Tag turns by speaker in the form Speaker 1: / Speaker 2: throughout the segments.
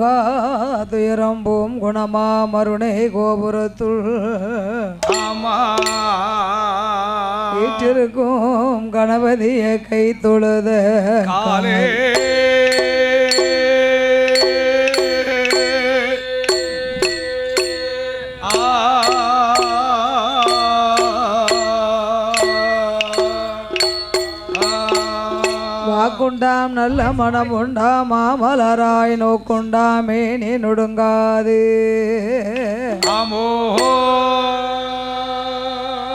Speaker 1: போகா துயரம்போம் குணமா மருணை கோபுரத்துள் வீற்றிருக்கும் கணபதியை கை தொழுத காலே வாக்குண்டாம் நல்ல மனம் உண்டாம் மாமலராய் நோக்குண்டாமே நீ நொடுங்காது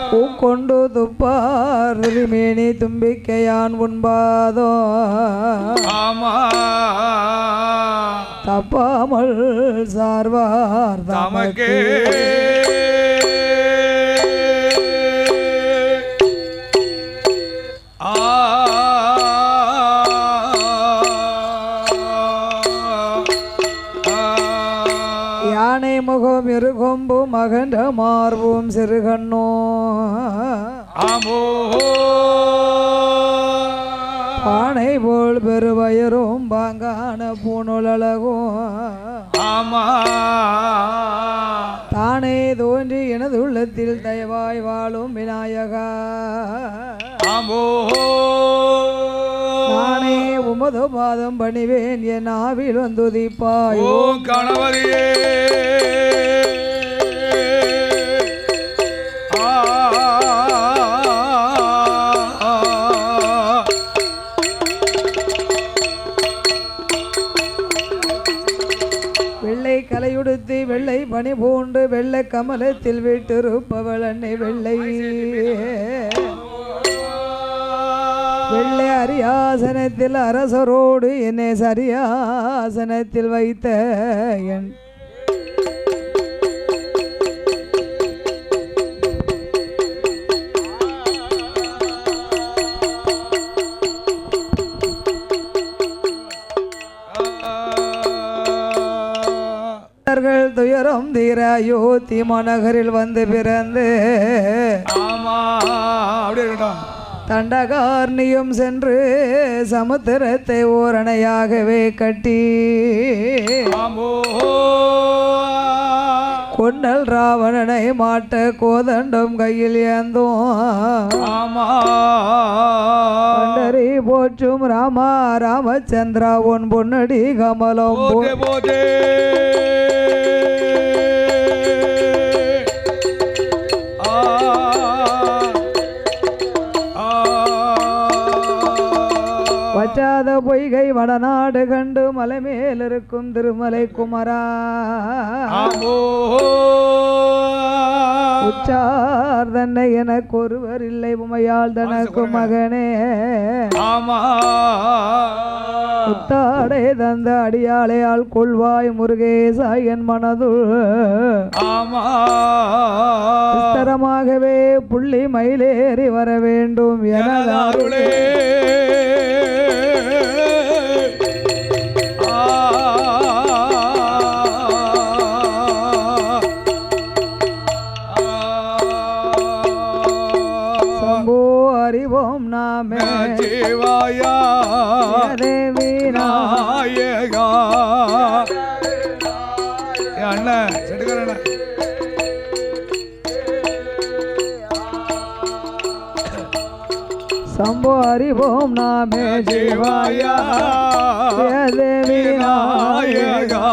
Speaker 1: பூக்கொண்டு துப்பார் மேனி தும்பிக்கையான் உண்பாதோ தப்பாமல் சார்வார் தமக்கே யானை முகம் இருகொம்பு மகண்ட மார்பும் சிறுகண்ணோ பானை போல் பெருவயரும் பாங்கான பூணுலகும் தானே தோன்றி எனது உள்ளத்தில் தயவாய் வாழும் விநாயகா நானே உமது பாதம் பணிவேன் என் ஆவில் வந்துதிப்பாய் கணவரியே வெள்ளை கலையுடுத்தி வெள்ளை பனி பூண்டு வெள்ளை கமலத்தில் வீட்டிருப்பவள் அன்னை வெள்ளை வெள்ளை அரியாசனத்தில் அரசரோடு என்னை சரியாசனத்தில் வைத்த என் துயரம் தீர யோத்தி மாநகரில் வந்து பிறந்து தண்டகார்ணியும் சென்று சமுத்திரத்தை ஓரணையாகவே கட்டி கொண்டல் ராவணனை மாட்ட கோதண்டம் கையில் ஏந்தோம் பண்டரி போற்றும் ராமா ராமச்சந்திரா உன் பொன்னடி கமலம் போதே வற்றாத பொய்கை வடநாடு கண்டு மலை மேல் இருக்கும் திருமலை குமரா உச்சார் தன்னை எனக்கு ஒருவர் இல்லை உமையால் தனக்கு மகனே உத்தாடை தந்த அடியாளையால் கொள்வாய் முருகேசா என் மனதுள் விஸ்தரமாகவே புள்ளி மயிலேறி வர வேண்டும் எனதாருளே அறிவோம் நாமே சிவாயா தேவி நாயகா அண்ணா செடுக்கறண்ணா சம்போ அறிவோம் நாமே சிவாயா தேவி நாயகா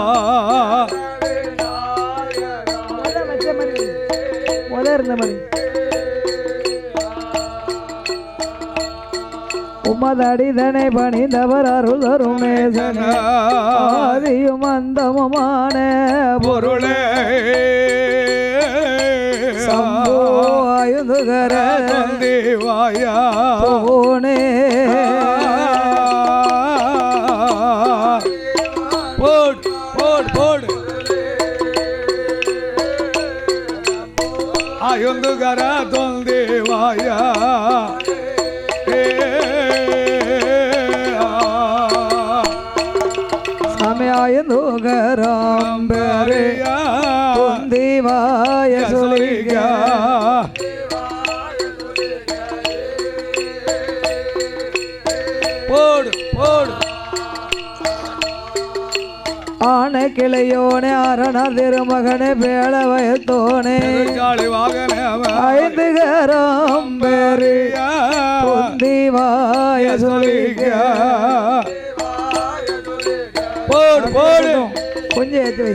Speaker 1: முதல்ல மாதிரி உமதடிதனை பணிந்தவர் அருள் தரும் நேசனாதியும் அந்தமுமான பொருளே சம்போ ஆயுதுகர தேவாயா போனே போட் போட் போட் ஆயுதுகர தொந்தேவாயா நுகராம்பரைய தொந்திவாய சொல்லிக போடு போடு ஆன கிளையோனே அரணர் திருமகனே பேள வயத்தோனே ஐந்து கரம் பெரிய பொந்திவாய சொல்லிக்க கொஞ்சம் ஏற்றி வை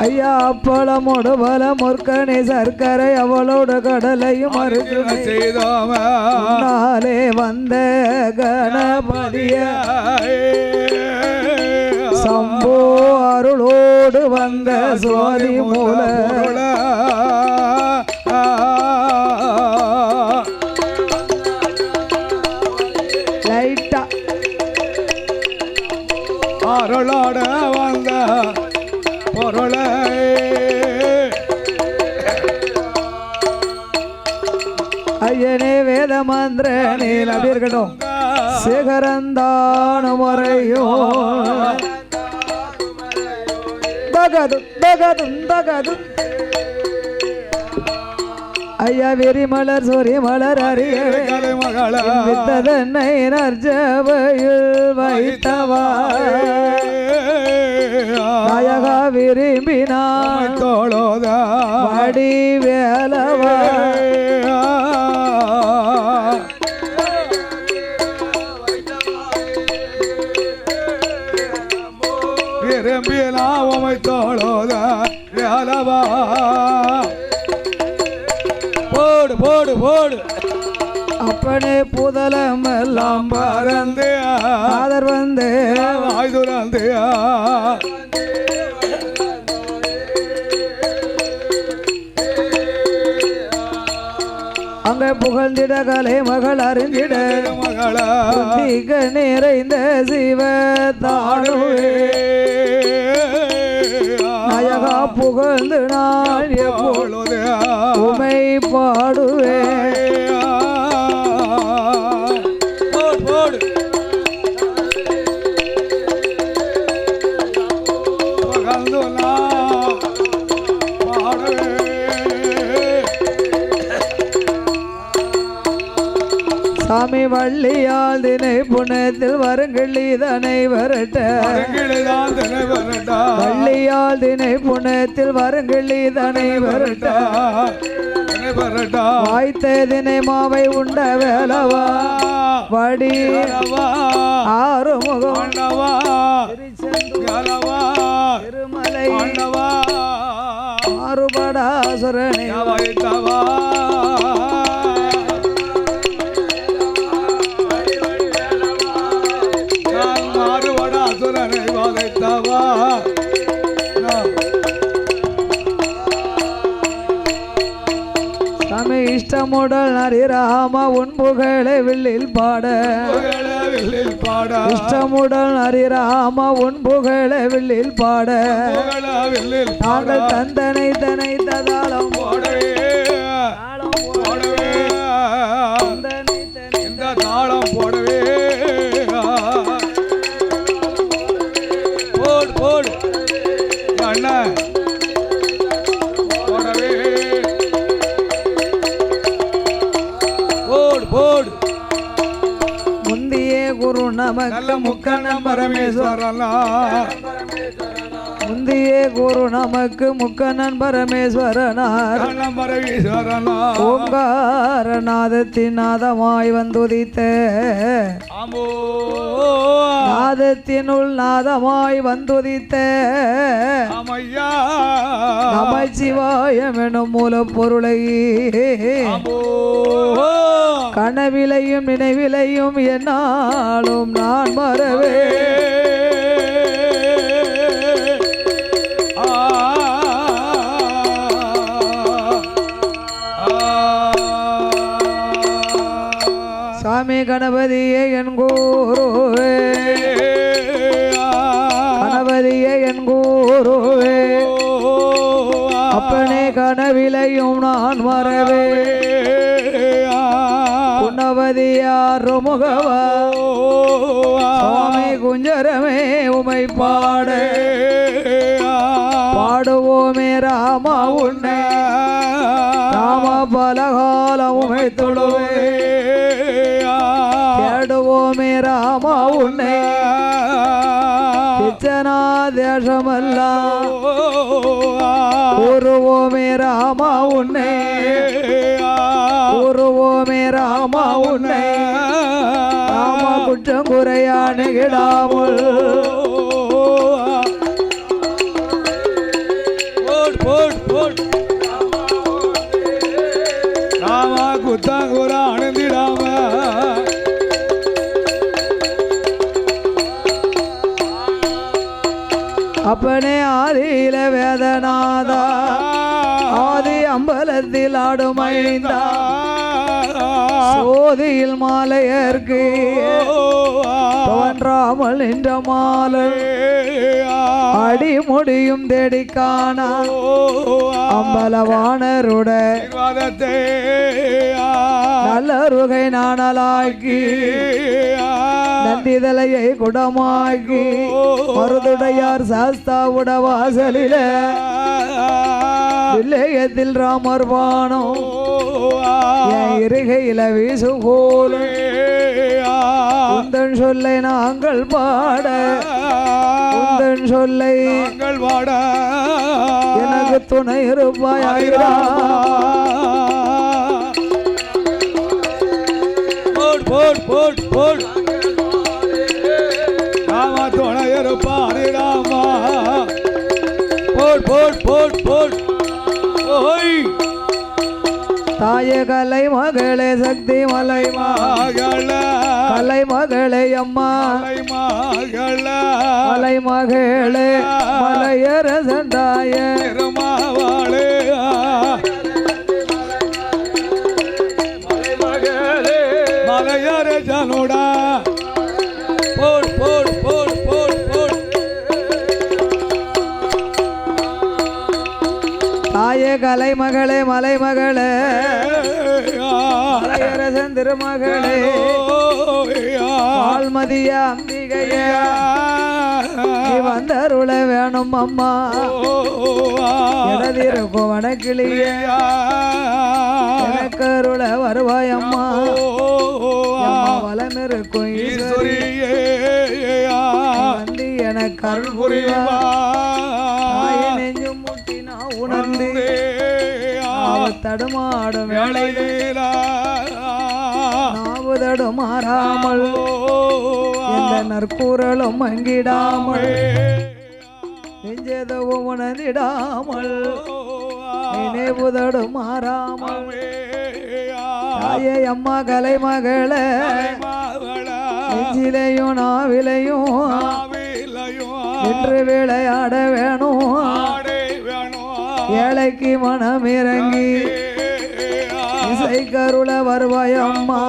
Speaker 1: ஐயா அப்பளமோடு பல முற்கனை சர்க்கரை அவளோட கடலையும் செய்தாலே வந்த கணபதிய சம்போ அருளோடு வந்த சுவாதி மூல லைட்டா அருளோட வந்த பொருளை ஐயனே வேத மந்திர நீல் அப்படி இருக்கட்டும் சிகரந்தான முறையும் ஐயா விரிமலர் சொரி மலர் அறியத்ததன்னை நற்சபையில் வைத்தவா நாயகா விரும்பினான் தோழோதா வடி வேலவா விரும்பினாவை தோழோதா வேலவா போடு போடு போடு அப்பனே புதலம் எல்லாம் பறந்து ஆதர் வந்து வாய்துறந்து அங்க புகழ்ந்திட கலை மகள் அறிந்திட மகள நிறைந்த சிவ தாடுவே நாயகா புகழ்ந்து நான் எப்பொழுது உமை பாடுவே சாமி வள்ளியால் தினை புனத்தில் வருங்கிள்ளிதனை வரட்ட வள்ளியால் தினை புனத்தில் வருங்கிள்ளிதனை வரட்ட வாய்த்த தினை மாவை உண்ட வேலவா வடி ஆறுமுகம் திருமலை ஆறுபடாசுரனை வைத்தவா சாமி இஷ்டமுடல் ஹரிராம உன் புகழை வில்லில் பாட இஷ்டமுடல் ஹரிராம உன் புகழை வில்லில் பாட நாங்கள் தந்தனை தனை ததாளம் தாளம் போடவே போடு போடு அண்ணா போடவே போடு போடு முந்தியே குரு நமக்கு முக்கண்ணன் பரமேஸ்வரனா முந்தியே குரு நமக்கு முக்கண்ணன் பரமேஸ்வரனார் ஓங்காரநாதத்தின் நாதமாய் வந்துதித்த நாதத்தினுள் நாதமாய் வந்துதித்த நமச்சிவாயம் எனும் மூலப்பொருளை கனவிலையும் நினைவிலையும் என்னாலும் நான் மறவே சாமி கணபதியே என் குருவே கணபதியே என் குருவே அப்பனே கனவிலையும் நான் மறவே குணவதியார் முகவா சுவாமி குஞ்சரமே உமை பாடே பாடுவோமே ராமா உன்னை ராம பலகாலம் உமை தொழுவே தேடுவோமே ராமா உன்னை கிச்சனா தேசமெல்லாம் கூறுவோமே ராமா உன்னை கூறுவோமே ராமா உன்னை ராமா குற்றம் குறையானுகிடாமல்
Speaker 2: ராமா குத்தாங்குற அணிந்திடாம
Speaker 1: அப்பனே ஆதியில வேதநாதா ஆதி அம்பலத்தில் ஆடுமைந்தா சோதியில் மாலையர்க்கு தோன்றாமல் நின்ற மாலை அடிமுடியும் தேடி காணா அம்பலவாணருட நல்லருகை நாணலாக்கி நந்திதலையை குடமாக்கி மருதுடையார் சாஸ்தாவுட வாசலில வில்லையத்தில் ராமர் பானம் என் இருகையில வீசு போல உந்தன் சொல்லை நாங்கள் பாட உந்தன் சொல்லை
Speaker 2: நாங்கள் பாட
Speaker 1: எனக்கு துணை இருப்பாயிரா
Speaker 2: போட் போட் போட் போட் ராமா துணை இருப்பாரு ராமா போட் போட் போட் போட் ஓய்
Speaker 1: தாய கலை மகளே சக்தி மலை
Speaker 2: மகள
Speaker 1: கலை மகளே அம்மா மலை மகளே மலையரசந்தாய
Speaker 2: திருமாவாளே மலையரசனுடா போட் போட் போட் போட் போட்
Speaker 1: தாய கலை மகளே மலை மகளே மலையரசன் திருமகளே வால்மதிய அம்பிகைய நீ வந்தருள வேணும் அம்மா இடதிருக்கும் வனக்கிளிய எனக்கு அருள வருவாய் அம்மா வலம் இருக்கும் ஈஸ்வரி வந்து எனக்கு அருள் புரிவாய் நெஞ்சும் முட்டி நான் உணர்ந்து தடுமாடும் வேளையில நாவு தடுமாறாமல் எந்த நற்கூறலும் மங்கிடாமல் நெஞ்செதவும் உணர்ந்திடாமல் நினைவு தடுமாறாமல் தாயே அம்மா கலை மகளே நெஞ்சிலையும் நாவிலையும் நின்று விளையாட வேணும் ஏழைக்கு மனம் இறங்கி இசை கருள வருவாய் அம்மா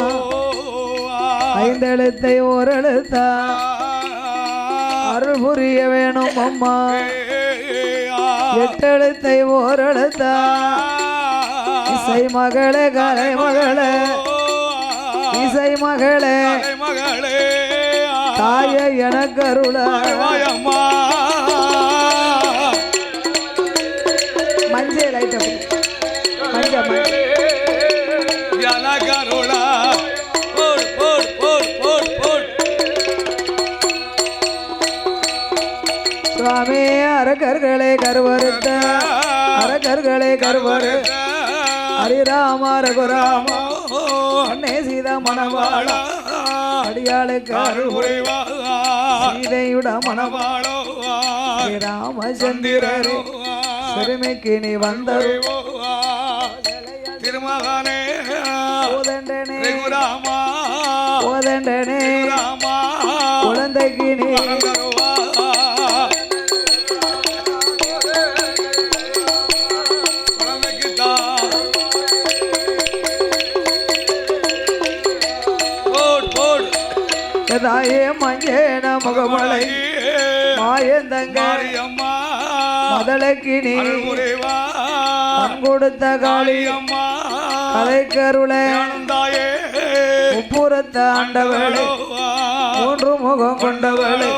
Speaker 1: ஐந்தெழுத்தை ஓரெழுத்தா அருள் புரிய வேணும் அம்மா எட்டெழுத்தை ஓரெழுத்தா இசை மகளே கலை மகளே இசை மகளே தாய எனக்கு அருள மஞ்சள் லைட் மஞ்சள் சுவாமி அரக்கர்களே கருவறுத்த அரக்கர்களே கருவறு ஹரிராம ரகுராம அன்னை சீதா மணவாள அடியாளுக்கு சீதையுட மணவாள ராமச்சந்திரரே சிறுமிக்கு நீ வந்தரு
Speaker 2: திருமகனே
Speaker 1: ஓதண்டனே
Speaker 2: ராமா
Speaker 1: ஓதண்டனே குழந்தைக்கு நீ தாயே மஞ்சேன முகமலை மாயந்தங்க மதலைக்கு நீ கொடுத்த காளி கலைக்கருளை உப்புறத்த ஆண்டவளை மூன்று முகம் கொண்டவளை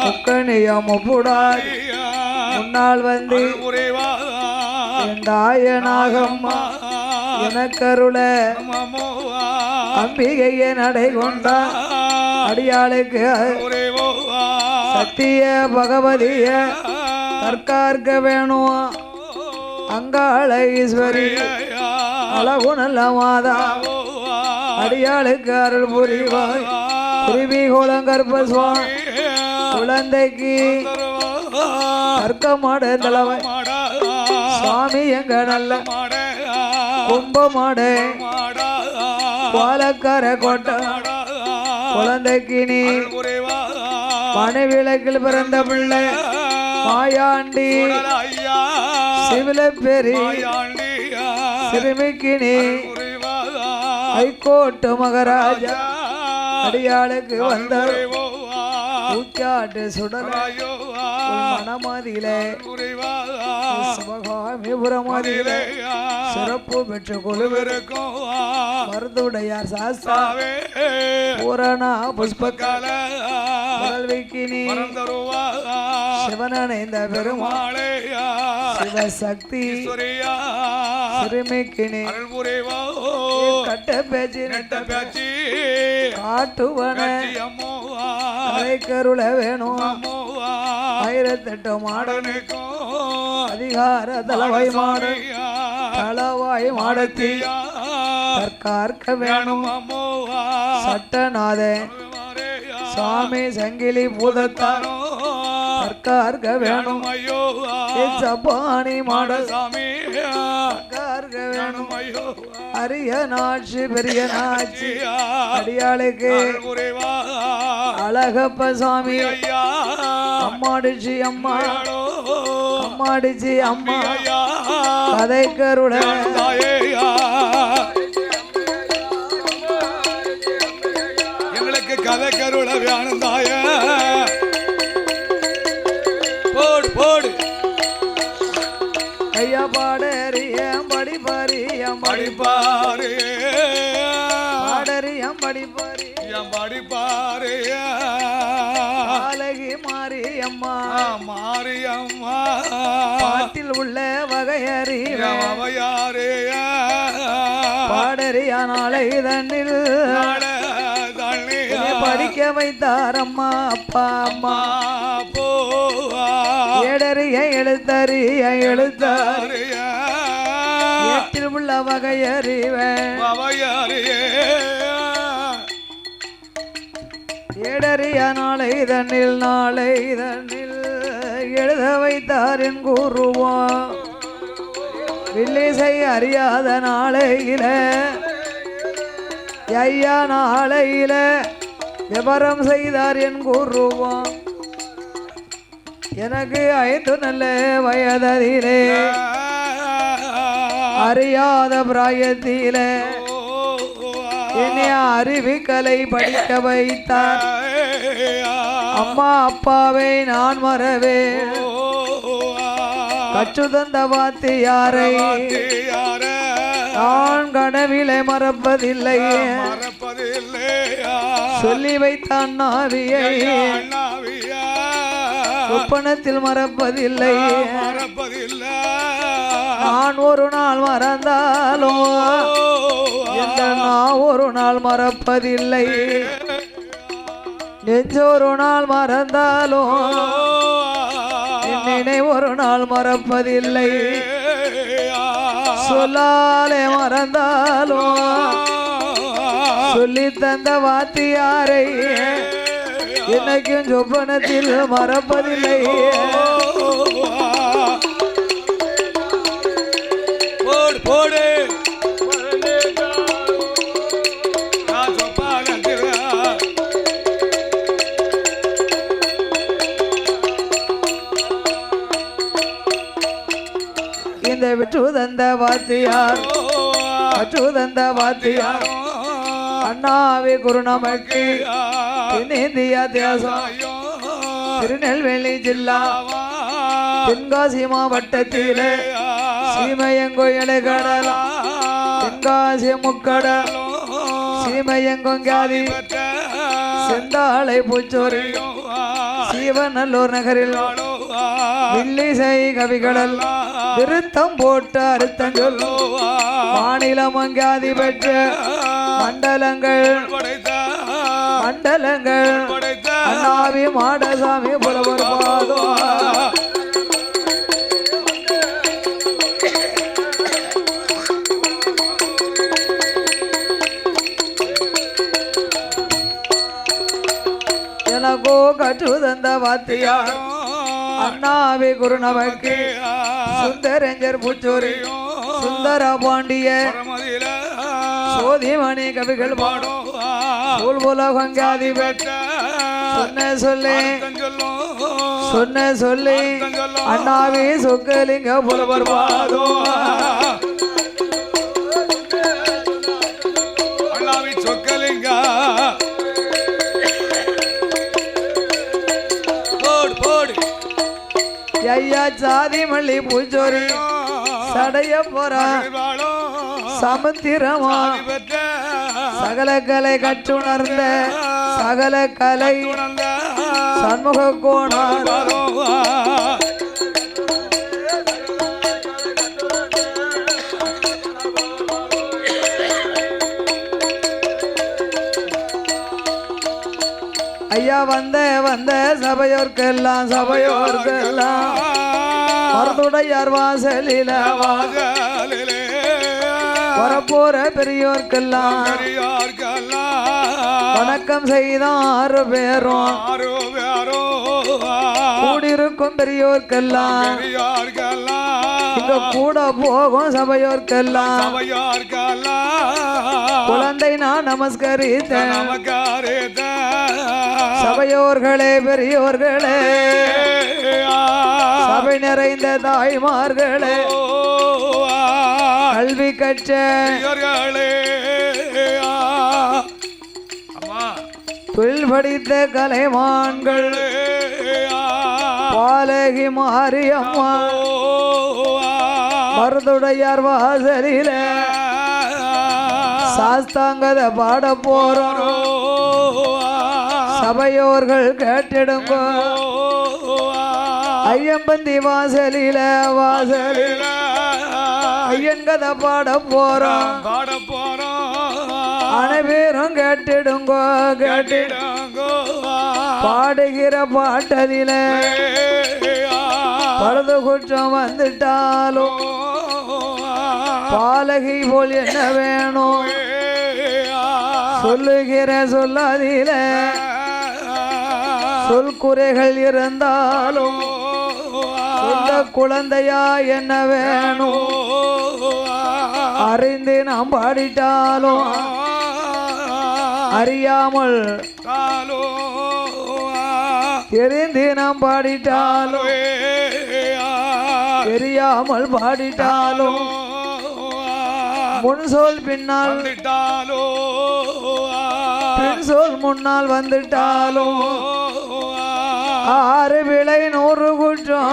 Speaker 1: முக்கணியம் முப்புடாய் முன்னால் வந்து என் தாயனாகம்மா எனக்கருள அம்பிகையை நடை கொண்டா அடியாளுக்கு சத்திய பகவதிய கற்கார்க்க வேணும் அங்காள ஈஸ்வரி அழகு நல்ல மாதா அடியாளுக்கு அருள் புரிவாய் குருவி கோலங்கற்ப சுவாமி குழந்தைக்கு கற்க மாட தலைவை சுவாமி எங்க நல்ல கும்பமாட பாலக்கார கோட்டை குழந்தைக்கு நீ மனைவிளக்கில் பிறந்த பிள்ளை மாயாண்டி சிவில பெரி சிறுமிக்கு நீ ஹைகோர்ட் மகாராஜா அடியாளுக்கு வந்த ஊச்சாட்டு சுடல மனமதியிலே சிவகாமிபுரமதியிலே சிறப்பு பெற்ற குழுவிற்கும் மருதுடையார் சாஸ்தாவே பூரணா புஷ்பகால நீ சிவனடைந்த பெருமாளே சிவசக்தி சிறுமிக்கு நீ கட்ட பேச்சு நட்ட பேச்சு காட்டுவன கருள வேணும் 1008 மாடனுக்கும் அதிகார தலைவாய் மாடு தளவாய் மாடத்தி கற்கார்க்க வேணும் சட்டநாத சுவாமி சங்கிலி பூதத்தாரோ கற்கார்க்க வேணும் சப்பானி மாட சாமி கற்கார்க்க வேணும் அரிய நாட்சி பெரிய நாட்சி அடியாளுக்கு அழகப்ப சாமி அம்மாடிச்சி அம்மா அம்மாடிச்சி அம்மா கதை கருட
Speaker 2: எங்களுக்கு கதை கருட வேணுந்தாய போடு போடு
Speaker 1: ஐயா பாடறியம் படிப்பாரியம்
Speaker 2: படிப்பாரு
Speaker 1: பாடறியம் படிப்பாரி
Speaker 2: படிப்பாரு
Speaker 1: அழகி மாரியம்மா
Speaker 2: மாரியம்மா
Speaker 1: பாட்டில் உள்ள வகையறியாரு பாடறியா நாளை தண்ணில் படிக்க வைத்தாரம்மா அப்பா அம்மா ஏடறிய எழுத்தறிய எழுத்தாரிய ஏட்டில் உள்ள வகையறிவேன் ஏடறிய நாளை தண்ணில் எழுத வைத்தார் என் கூறுவா வில்லிசை அறியாத நாளையில ஐயா நாளையில விவரம் செய்தார் என் கூறுவா எனக்கு 5 நல்ல வயதிலே அறியாத பிராயத்திலே என்னை அறிவிக்கலை படிக்க வைத்தார் அம்மா அப்பாவை நான் மறவே கற்று தந்த வாத்தியாரை நான் கனவிலே மறப்பதில்லை சொல்லி வைத்தான் நாவியை சொப்பனத்தில் மறப்பதில்லை நான் ஒரு நாள் மறந்தாலும் நான் ஒரு நாள் மறப்பதில்லை நெஞ்சொரு நாள் மறந்தாலும் என்னை ஒரு நாள் மறப்பதில்லை சொல்லாலே மறந்தாலும் சொல்லி தந்த வாத்தியாரை என்னைக்கும் சொப்பனத்தில் மறப்பதில்லை
Speaker 2: போடு போடு
Speaker 1: இந்த விட்டு தந்த வாத்தியார் அச்சுதந்த வாத்தியார் அண்ணாவி குரு நமக்கு இந்தியா தேசம் திருநெல்வேலி ஜில்லா தென்காசி மாவட்டத்திலே சீமையங்கோயிலை கடலா தென்காசி முக்கடல் சீமையங்கொங்காதி செந்தாளை பூச்சோரி சீவநல்லூர் நகரில் வில்லிசை கவிகளல் திருத்தம் போட்டு அறுத்தம் சொல்லும்
Speaker 2: சொல்லுவா
Speaker 1: மாநிலம் அங்காதி பெற்ற மண்டலங்கள்
Speaker 2: படைத்த
Speaker 1: மண்டலங்கள்
Speaker 2: படைத்த
Speaker 1: அண்ணாவி மாடசாமி புலவர் பாதம் எனக்கோ கற்று தந்த வாத்தியார் அண்ணாவி குருநவக்கு சுந்தரஞ்சர் புச்சூரி சுந்தர பாண்டிய
Speaker 2: பரமதியில
Speaker 1: சோதிமணி கவிகள் பாடும் உலகங்காதி பெற்ற சொன்ன சொல்லி சொன்ன சொல்லி அண்ணாவி சொக்கலிங்க புலவர் பாதம்
Speaker 2: அண்ணாவி சொக்கலிங்க போடு போடு
Speaker 1: ஐயா சாதி மல்லி பூச்சோரி சடைய போறா சமுத்திரமா சகல கலை கற்றுணர்ந்த சகல கலை சண்முக கோணார் ஐயா வந்த வந்த சபையோர்க்கெல்லாம் சபையோர்க்கெல்லாம் மருதுடையார் வாசலில வரப்போற பெரியோர்க்கெல்லாம் வணக்கம் செய்தான் 6 பேரும் கூடியிருக்கும் பெரியோர்க்கெல்லாம் இங்க கூட போகும் சபையோர்க்கெல்லாம் குழந்தை நான் நமஸ்கரித்தேன் சபையோர்களே பெரியோர்களே சபை நிறைந்த தாய்மார்களே கல்வி கற்ற தொழில் படித்த கலைமான்கள் பாலகி மாரியம்மா மருதுடையார் வாசலில சாஸ்தாங்கத பாட போறோம் சபையோர்கள் கேட்டிடுங்கோ ஐயம்பந்தி வாசலில வாசலில ஐயன் கதை பாட போறோம் அனைவரும் கேட்டிடுங்கோ கேட்டிடுங்கோ பாடுகிற பாட்டதில பழுது குற்றம் வந்துட்டாலும் பாலகி போல் என்ன வேணும் சொல்லுகிற சொல்லாதில சொல் குறைகள் இருந்தாலும் சொந்த குழந்தையா என்ன வேணும் அறிந்து நாம் பாடிட்டாலும் அறியாமல் தெரிந்து நாம் பாடிட்டாலும் தெரியாமல் பாடிட்டாலும் முன் சொல் பின்னால் பின் சொல் முன்னால் வந்துட்டாலும் 6 விளை 100 குற்றம்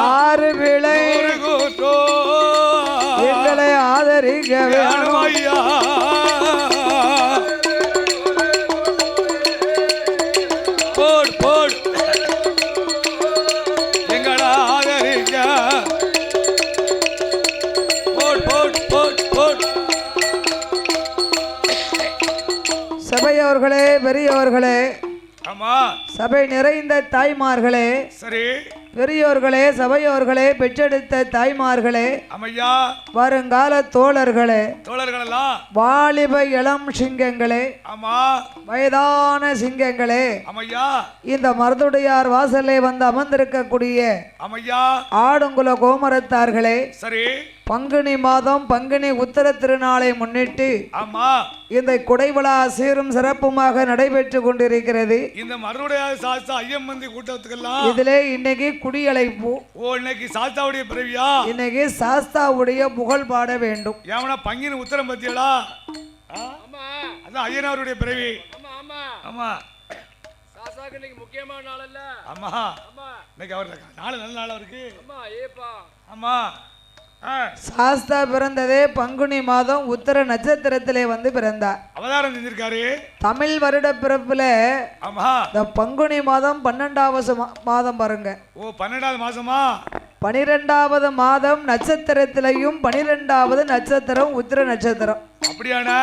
Speaker 1: 6 விளை எங்களை ஆதரிக்க வேணும்
Speaker 2: போடு போடு எங்களை ஆதரிக்க போடு போடு போடு போடு
Speaker 1: சபையோர்களே பெரியவர்களே
Speaker 2: ஆமா
Speaker 1: சபை நிறைந்த தாய்மார்களே
Speaker 2: சரி
Speaker 1: பெரியோர்களே சபையோர்களே பெற்றெடுத்த தாய்மார்களே
Speaker 2: அம்மையா
Speaker 1: வருங்கால தோழர்களே
Speaker 2: தோழர்களெல்லாம்
Speaker 1: வாலிப இளம் சிங்கங்களே
Speaker 2: ஆமா
Speaker 1: வயதான சிங்கங்களே
Speaker 2: அம்மையா
Speaker 1: இந்த மருதுடையார் வாசலே வந்து அமர்ந்திருக்கக்கூடிய
Speaker 2: அம்மையா
Speaker 1: ஆடுங்குல கோமரத்தார்களே
Speaker 2: சரி
Speaker 1: பங்குனி மாதம் பங்குனி உத்தர திருநாளை முன்னிட்டு
Speaker 2: ஆமா
Speaker 1: இந்த குடைவிழா சீரும் சிறப்புமாக நடைபெற்று கொண்டிருக்கிறது.
Speaker 2: இந்த மருதுடையார் சாஸ்தா ஐயம்பந்தி கூட்டத்துக்கெல்லாம்
Speaker 1: இதிலே இன்னைக்கு குடியழைப்பு.
Speaker 2: இன்னைக்கு சாஸ்தாவுடைய பிறவியா? இன்னைக்கு
Speaker 1: சாஸ்தாவுடைய புகழ் பாட வேண்டும்.
Speaker 2: ஏமனா பங்கினி உத்தரம் பத்தியடா? அதான் ஐயனாருடைய பிறவி. ஆமா
Speaker 3: சாஸ்தாக்கு இன்னைக்கு முக்கியமான நாள் இல்ல?
Speaker 2: ஆமா இன்னைக்கு அவர் நாள் நல்ல நாள் இருக்கு.
Speaker 3: ஆமா ஏப்பா.
Speaker 2: ஆமா
Speaker 1: சாஸ்தா பிறந்ததே பங்குனி மாதம் உத்தர நட்சத்திரத்திலே வந்து பிறந்தார்.
Speaker 2: அவதாரம் செஞ்சிருக்காரு.
Speaker 1: தமிழ் வருட பிறப்புல
Speaker 2: ஆமா
Speaker 1: இந்த பங்குனி மாதம் 12வது மாதம் பாருங்க.
Speaker 2: 12வது மாசமா?
Speaker 1: 12வது மாதம் நட்சத்திரத்திலையும் 12வது நட்சத்திரம் உத்திர நட்சத்திரம்.
Speaker 2: அப்படியானா?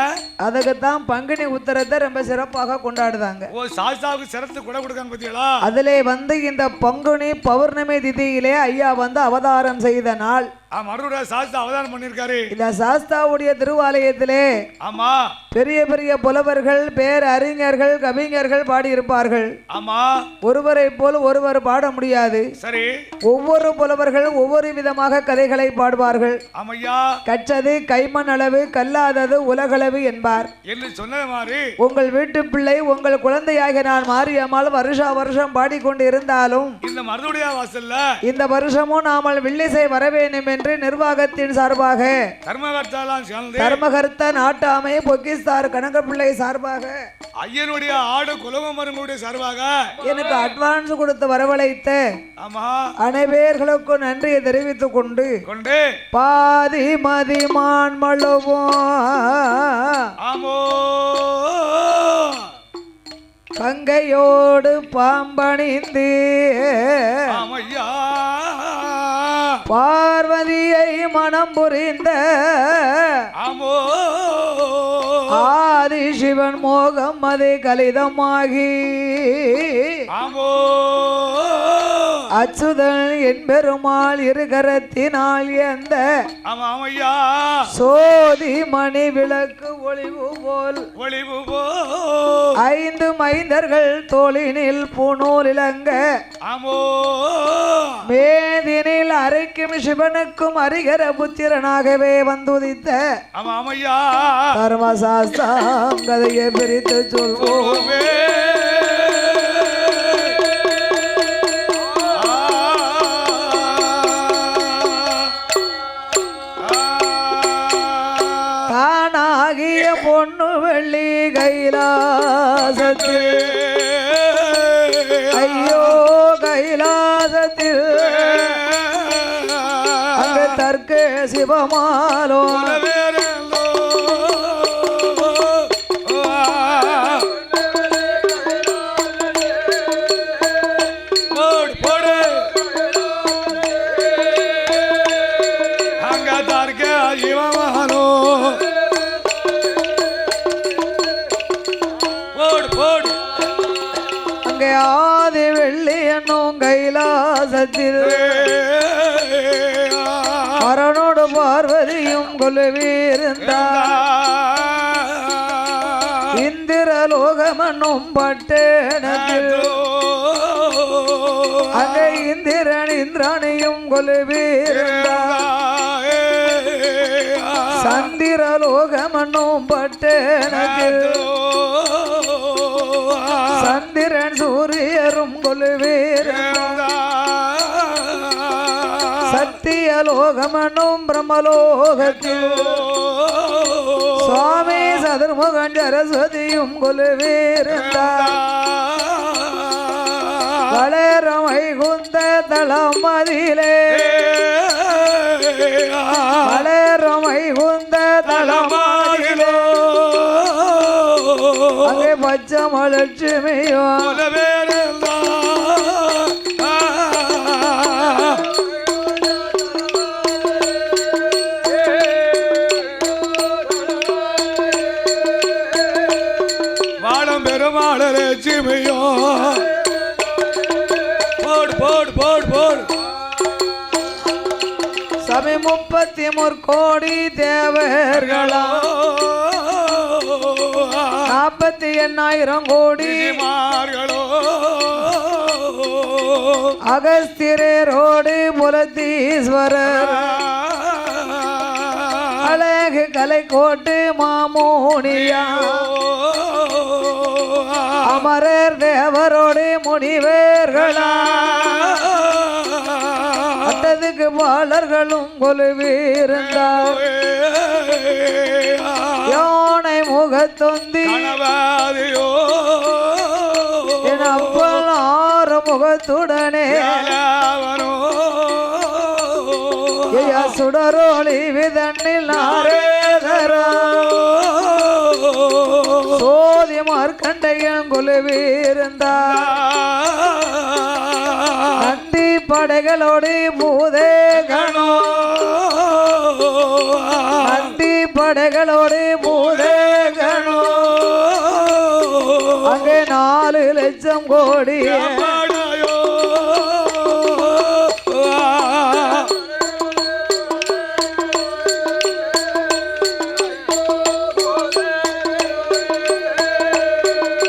Speaker 1: அதுக்குத்தான் பங்குனி உத்திரத்தை ரொம்ப சிறப்பாக கொண்டாடுதாங்க.
Speaker 2: ஓ, சாஸ்தாவுக்கு சிரத்து கொடை கொடுக்காங்க பாத்தீங்களா?
Speaker 1: அதிலே இந்த பங்குனி பௌர்ணமி திதியிலே ஐயா அவதாரம் செய்த நாள்.
Speaker 2: மறுபடியும் சாஸ்தா அவதாரம் பண்ணிருக்காரு.
Speaker 1: இந்த சாஸ்தாவுடைய திருவாலயத்திலே
Speaker 2: ஆமா
Speaker 1: பெரிய பெரிய புலவர்கள், பேரறிஞர்கள், கவிஞர்கள் பாடியிருப்பார்கள்.
Speaker 2: ஆமா,
Speaker 1: ஒருவரை போல் ஒருவர் பாட முடியாது.
Speaker 2: சரி,
Speaker 1: ஒவ்வொரு புலவர்கள் ஒவ்வொரு விதமாக கதைகளை பாடுவார்கள்.
Speaker 2: ஆமையா,
Speaker 1: கற்றது கைமண் அளவு, கல்லாதது உலகளவு என்பார்
Speaker 2: என்று சொன்னது மாதிரி
Speaker 1: உங்கள் வீட்டு பிள்ளை உங்கள் குழந்தையாக நான் மாரியம்மாள் வருஷா வருஷம் பாடிக்கொண்டு இருந்தாலும்
Speaker 2: இந்த மருதுடைய வாசல்ல
Speaker 1: இந்த வருஷமும் நாமல் வில்லிசை வர வேண்டும் என்று நிர்வாகத்தின் சார்பாக தர்மகர்த்த நாட்டாமை பொக்கிஸ்தார் கனகப்பிள்ளை சார்பாக
Speaker 2: ஐயனுடைய ஆடு குலமருங்களுடைய சார்பாக
Speaker 1: எனக்கு அட்வான்ஸ் கொடுத்து வரவழைத்த
Speaker 2: ஆமா
Speaker 1: அனைவர்களுக்கும் நன்றியை தெரிவித்துக் கொண்டு பாதி மதிமான் மழுவோம்
Speaker 2: ஆமோ
Speaker 1: கங்கையோடு பாம்பணிந்து
Speaker 2: ஆமையா
Speaker 1: பார்வதியை மனம் புரிந்த
Speaker 2: ஆமோ
Speaker 1: ஆதி சிவன் மோகம் அது கலிதமாகி
Speaker 2: ஆமோ
Speaker 1: அச்சுதல் என்பெருமாள் இருகரத்தினால் எந்த சோதி மணி விளக்கு ஒளிவு போல் 5 மைந்தர்கள் தோளினில் பூணூல் இலங்க மேதினில் அரைக்கும் சிவனுக்கும் அரிகர புத்திரனாகவே வந்துதித்த தர்மசாஸ்திரம் கதையை பிரித்து சொல்வோமே. தானாகிய பொண்ணு வெள்ளி கைலாசத்தில் ஐயோ கைலாசத்தில் அங்கு தர்க்க சிவமாலோ அங்கே ஆதி வெள்ளி என்னும் கைலாசத்தில் அரனோடு பார்வதியும் கொலுவீர்ந்தார். இந்திரலோகமன்னும் பட்டேனத்தில் அங்கே இந்திரன் இந்திரனையும் கொலுவீர்ந்தார். சந்திரலோகமன்னும் பட்டேனத்தில் சந்திரன் சூரியரும் கொலுவீர்ந்தார். சத்தியலோகமனும் பிரம்மலோகத்தில் சுவாமி சதுர்முகன் சரஸ்வதியும் கொலுவீர்ந்தார். வளரும் வைகுந்த தலம் அதிலே வளரும் வைகுந்த தலம் அதிலே அங்கே பச்சமலட்சுமியோ
Speaker 2: வாழம் பெருமாள் லட்சுமியோ போடு போடு போடு போடு
Speaker 1: சபை 33 கோடி தேவர்களா 48,000 கோடி அகஸ்திரரோடு புலத்தீஸ்வரர் அழகு கலை கோட்டு மாமோனியா அமரர் தேவரோடு முனிவேர்களா அட்டதுக்கு பாலர்களும் கொலுவீர்ந்தார். யானை முகத்தொந்தி என் அப்பல் 6 முகத்துடனே சுடரோளி விதன்னில் நாரேதரா சோதி மார்க்கண்டையன் கொலுவீர்ந்தார். நந்தி படைகளோடு பூதேகனோ நந்தி படைகளோடு பூதேகனோ அங்கே 4 லட்சம் கோடி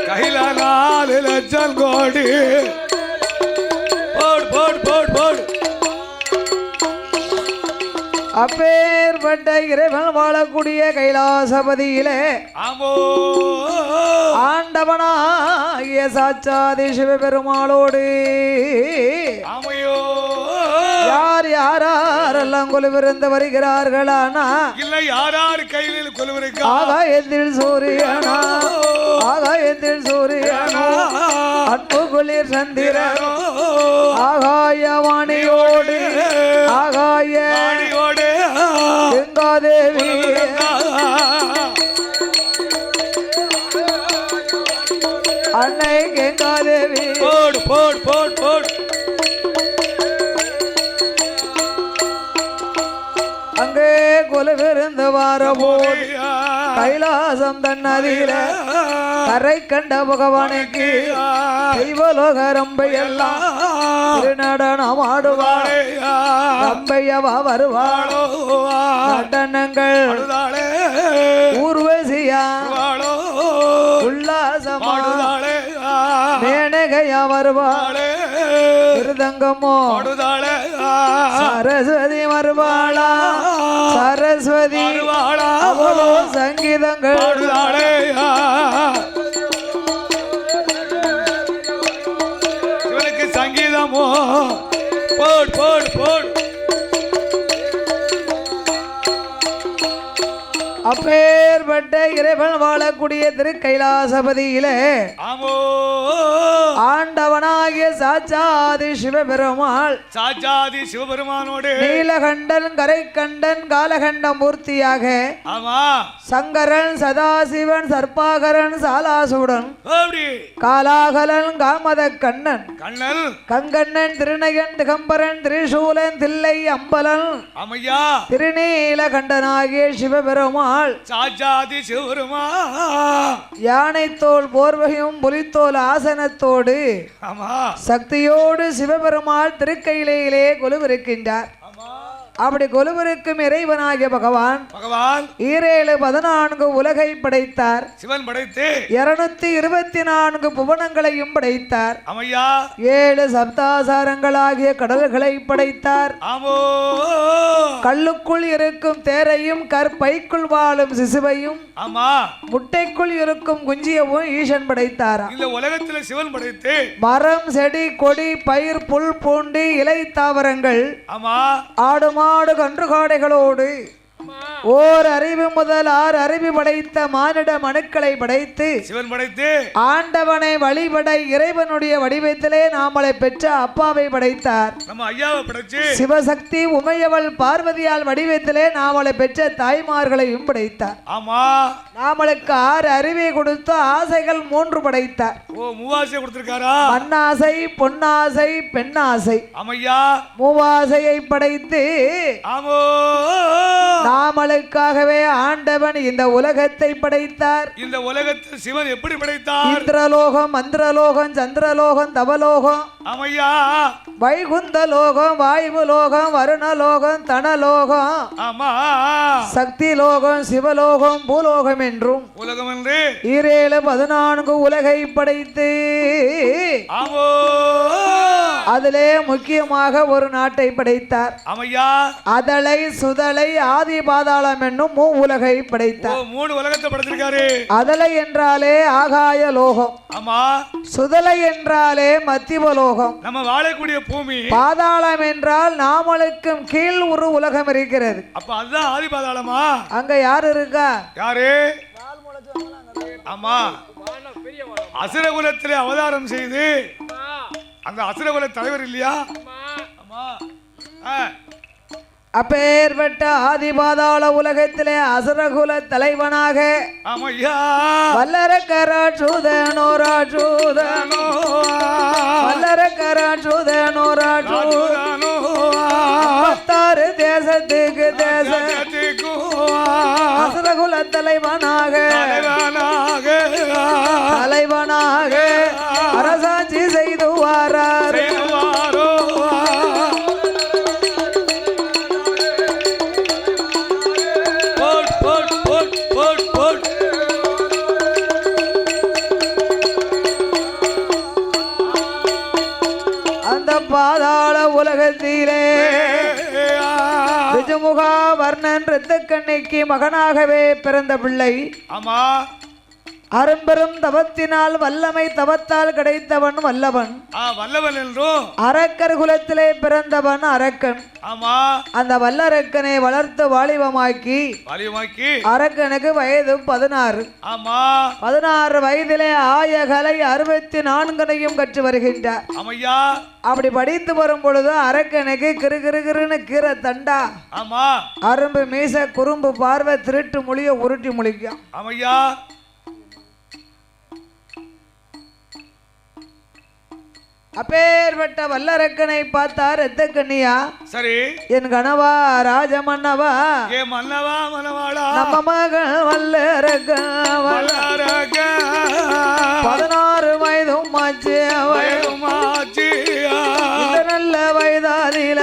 Speaker 2: கையில 4 லட்சம் கோடி போடு போடு போடு போடு
Speaker 1: அப்பேற்பட்ட இறைவன் வாழக்கூடிய கைலாசபதியிலே
Speaker 2: ஆமோ
Speaker 1: ஆண்டவனாகிய சாட்சாதி சிவபெருமாளோடு
Speaker 2: ஆமையோ
Speaker 1: யார் யாரெல்லாம் கொலுவிருந்து வருகிறார்களானா
Speaker 2: இல்லை யார் கையில் கொலுவிருக்கா
Speaker 1: ஆகாயத்தில் சூரியனா ஆகாயத்தில் சூரியனா அன்பு குளிர் சந்திரனோ ஆகாயவாணியோடு ஆகாய கங்காதேவி அன்னை கங்காதேவி
Speaker 2: போடு போடு போடு போடு
Speaker 1: அங்கே கொலுவிருந்து வாரபோது கைலாசம் தன்னதியில கரை கண்ட பகவானுக்கு தெய்வலோக ரம்பையெல்லாம் திருநடனம் ஆடுவாள் ரம்பையவா வருவாளோ நடனங்கள் ஊர்வசியா உல்லாசமா மேனகையா வருவாள் மிருதங்கமோ சரஸ்வதி வருவாளா சரஸ்வதி அவளோ சங்கீதங்கள்
Speaker 2: இவனுக்கு சங்கீதமோ போடு போடு போடு
Speaker 1: அப்பேற்பட்ட இறைவன் வாழக்கூடிய திருக்கைலாசபதியிலே
Speaker 2: ஆமோ
Speaker 1: ஆண்டவனாகிய சாட்சாதி சிவபெருமாள்
Speaker 2: சாட்சாதி சிவபெருமானோடு
Speaker 1: நீலகண்டன் கரைக்கண்டன் காலகண்ட மூர்த்தியாக
Speaker 2: ஆமா
Speaker 1: சங்கரன் சதாசிவன் சர்பாகரன் சாலாசுடன்
Speaker 2: அப்படி
Speaker 1: காலாகலன் காமத கண்ணன்
Speaker 2: கண்ணல்
Speaker 1: கங்கண்ணன் திருநயன் திகம்பரன் திரிசூலன் தில்லை அம்பலன்
Speaker 2: அமையா
Speaker 1: திருநீலகண்டனாகிய சிவபெருமாள்
Speaker 2: சாட்சாதி சிவபெருமா
Speaker 1: யானை தோல் போர்வகையும் புலித்தோல் ஆசனத்தோடு
Speaker 2: ஆமா
Speaker 1: சக்தியோடு சிவபெருமாள் திருக்கையிலே கொலுவிருக்கின்றார் அப்படி கொலுவிருக்கும் இறைவனாகிய பகவான் 7 14 உலகை படைத்தார்
Speaker 2: சிவன் படைத்து
Speaker 1: 224 புவனங்களையும் படைத்தார்
Speaker 2: அமையா
Speaker 1: 7 சப்தாசாரங்களாகிய கடல்களை படைத்தார்
Speaker 2: ஆமோ
Speaker 1: கல்லுக்குள் இருக்கும் தேரையும் கற்பைக்குள் வாழும் சிசுவையும்
Speaker 2: ஆமா
Speaker 1: முட்டைக்குள் இருக்கும் குஞ்சியவும் ஈசன் படைத்தாரா
Speaker 2: இந்த உலகத்துல சிவன் படைத்து
Speaker 1: மரம் செடி கொடி பயிர் புல் பூண்டு இலை தாவரங்கள்
Speaker 2: ஆமா
Speaker 1: ஆடு மாடு கன்று காடைகளோடு ஓர் அறிவு முதல் 6 அறிவு படைத்த மானிட மனுக்களை படைத்து
Speaker 2: சிவன் படைத்து
Speaker 1: ஆண்டவனை வழிபட இறைவனுடைய வடிவத்திலே நாமளை பெற்ற அப்பாவை படைத்தார்.
Speaker 2: நம்ம ஐயாவை படைச்சு
Speaker 1: சிவசக்தி உமையவள் பார்வதியால் வடிவத்திலே நாமளை பெற்ற தாய்மார்களையும் படைத்தார்.
Speaker 2: ஆமா
Speaker 1: நாமளுக்கு 6 அறிவை கொடுத்து ஆசைகள் 3 படைத்தார்.
Speaker 2: ஓ மூவாசை கொடுத்திருக்காரா?
Speaker 1: மண்ணாசை, பொன்னாசை, பெண்ணாசை.
Speaker 2: ஆமையா
Speaker 1: மூவாசையை படைத்து
Speaker 2: ஆமோ
Speaker 1: நாமளுக்காகவே ஆண்டவன் இந்த உலகத்தை படைத்தார்.
Speaker 2: இந்த உலகத்தில் சிவன் எப்படி படைத்தார்?
Speaker 1: இந்திரலோகம், மந்திரலோகம், சந்திரலோகம், தவலோகம்,
Speaker 2: ஆமையா
Speaker 1: வைகுந்த லோகம், வாயு லோகம், வருணலோகம், தனலோகம்,
Speaker 2: ஆமா
Speaker 1: சக்தி லோகம், சிவலோகம், பூலோகம் என்றும்
Speaker 2: உலகம் என்று
Speaker 1: 7 14 உலகை படைத்து
Speaker 2: ஆமோ
Speaker 1: அதிலே முக்கியமாக ஒரு நாட்டை படைத்தார்.
Speaker 2: ஆமையா
Speaker 1: அதலை, சுதலை, ஆதி பாதாளம் என்னும் உலகை படைத்தார்.
Speaker 2: 3 உலகத்தை படைத்திருக்காரு.
Speaker 1: அதலை என்றாலே ஆகாய லோகம்,
Speaker 2: ஆமா
Speaker 1: சுதலை என்றாலே மத்திய லோகம்,
Speaker 2: நம்ம வாழக்கூடிய பூமி.
Speaker 1: பாதாளம் என்றால் நாமளுக்கும் கீழ் ஒரு உலகம் இருக்கிறது.
Speaker 2: அப்ப அதுதான் ஆதி பாதாளமா?
Speaker 1: அங்க யாரு இருக்கா?
Speaker 2: யாரு? ஆமா அசுரகுலத்திலே அவதாரம் செய்து அந்த அசுரகுல தலைவர் இல்லையா? ஆமா
Speaker 1: அப்பேற்பட்ட ஆதிபாதாள உலகத்திலே அசுரகுல தலைவனாக
Speaker 2: ஆமையா
Speaker 1: வல்லரக்கராட்சூதனோராட்சூதனோ வல்லரக்கராட்சூதனோராட்சூ 36 தேசத்துக்கு அசுரகுல தலைவனாக அரசாட்சி செய்து வாரார். அந்த பாதாள உலகத்திலே விஜமுகா வர்ணன் ரித்தக்கண்ணிக்கு மகனாகவே பிறந்த பிள்ளை.
Speaker 2: ஆமா
Speaker 1: அரும்பெரும் தவத்தினால் வல்லமை தவத்தால் கிடைத்தவன் வல்லவன்.
Speaker 2: வல்லவன் என்றும்
Speaker 1: அரக்கர் குலத்திலே பிறந்தவன் அரக்கன்.
Speaker 2: ஆமா
Speaker 1: அந்த வல்லரக்கனை வளர்த்து வாலிபமாக்கி அரக்கனுக்கு வயது 16.
Speaker 2: ஆமா
Speaker 1: 16 வயதிலே ஆயகலை 64 கற்று வருகின்றார்.
Speaker 2: ஆமையா
Speaker 1: அப்படி படித்து வரும் பொழுது அரக்கனுக்கு கிருகிருகிருன்னு கீரை தண்டா.
Speaker 2: ஆமா
Speaker 1: அரும்பு மீச குறும்பு பார்வை திருட்டு மொழிய உருட்டி மொழிக்கும்.
Speaker 2: ஆமையா
Speaker 1: அப்பேற்பட்ட வல்லரக்கனை பார்த்தார் ரத்தக்கண்ணியா.
Speaker 2: சரி
Speaker 1: என் கணவா ராஜமன்னவா
Speaker 2: ஏ மன்னவா மனவாளா
Speaker 1: நம்ம மகன் வல்லரக்க 16 வயதும் ஆச்சு இந்த நல்ல வயதாதில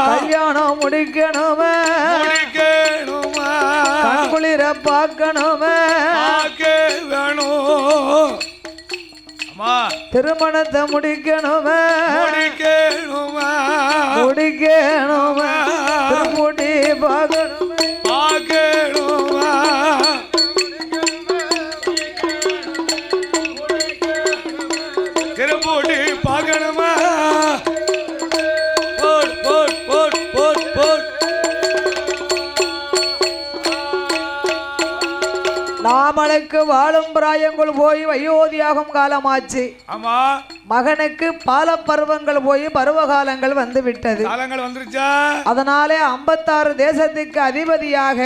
Speaker 1: கல்யாணம் முடிக்கணுமே கண்குளிர பார்க்கணுமே திருமணத்தை முடிக்கணுமே திருப்பூட்டி பார்க்கணுமே
Speaker 2: திருப்பூட்டி பார்க்கணுமா
Speaker 1: நாமளுக்கு வாழும் பிராயங்கள் போய் வயோதியாகும் காலமாச்சு.
Speaker 2: ஆமா
Speaker 1: மகனுக்கு பால பருவங்கள் போய் பருவ காலங்கள் வந்து விட்டது.
Speaker 2: காலங்கள் வந்துருச்சா?
Speaker 1: அதனாலே 56 தேசத்துக்கு அதிபதியாக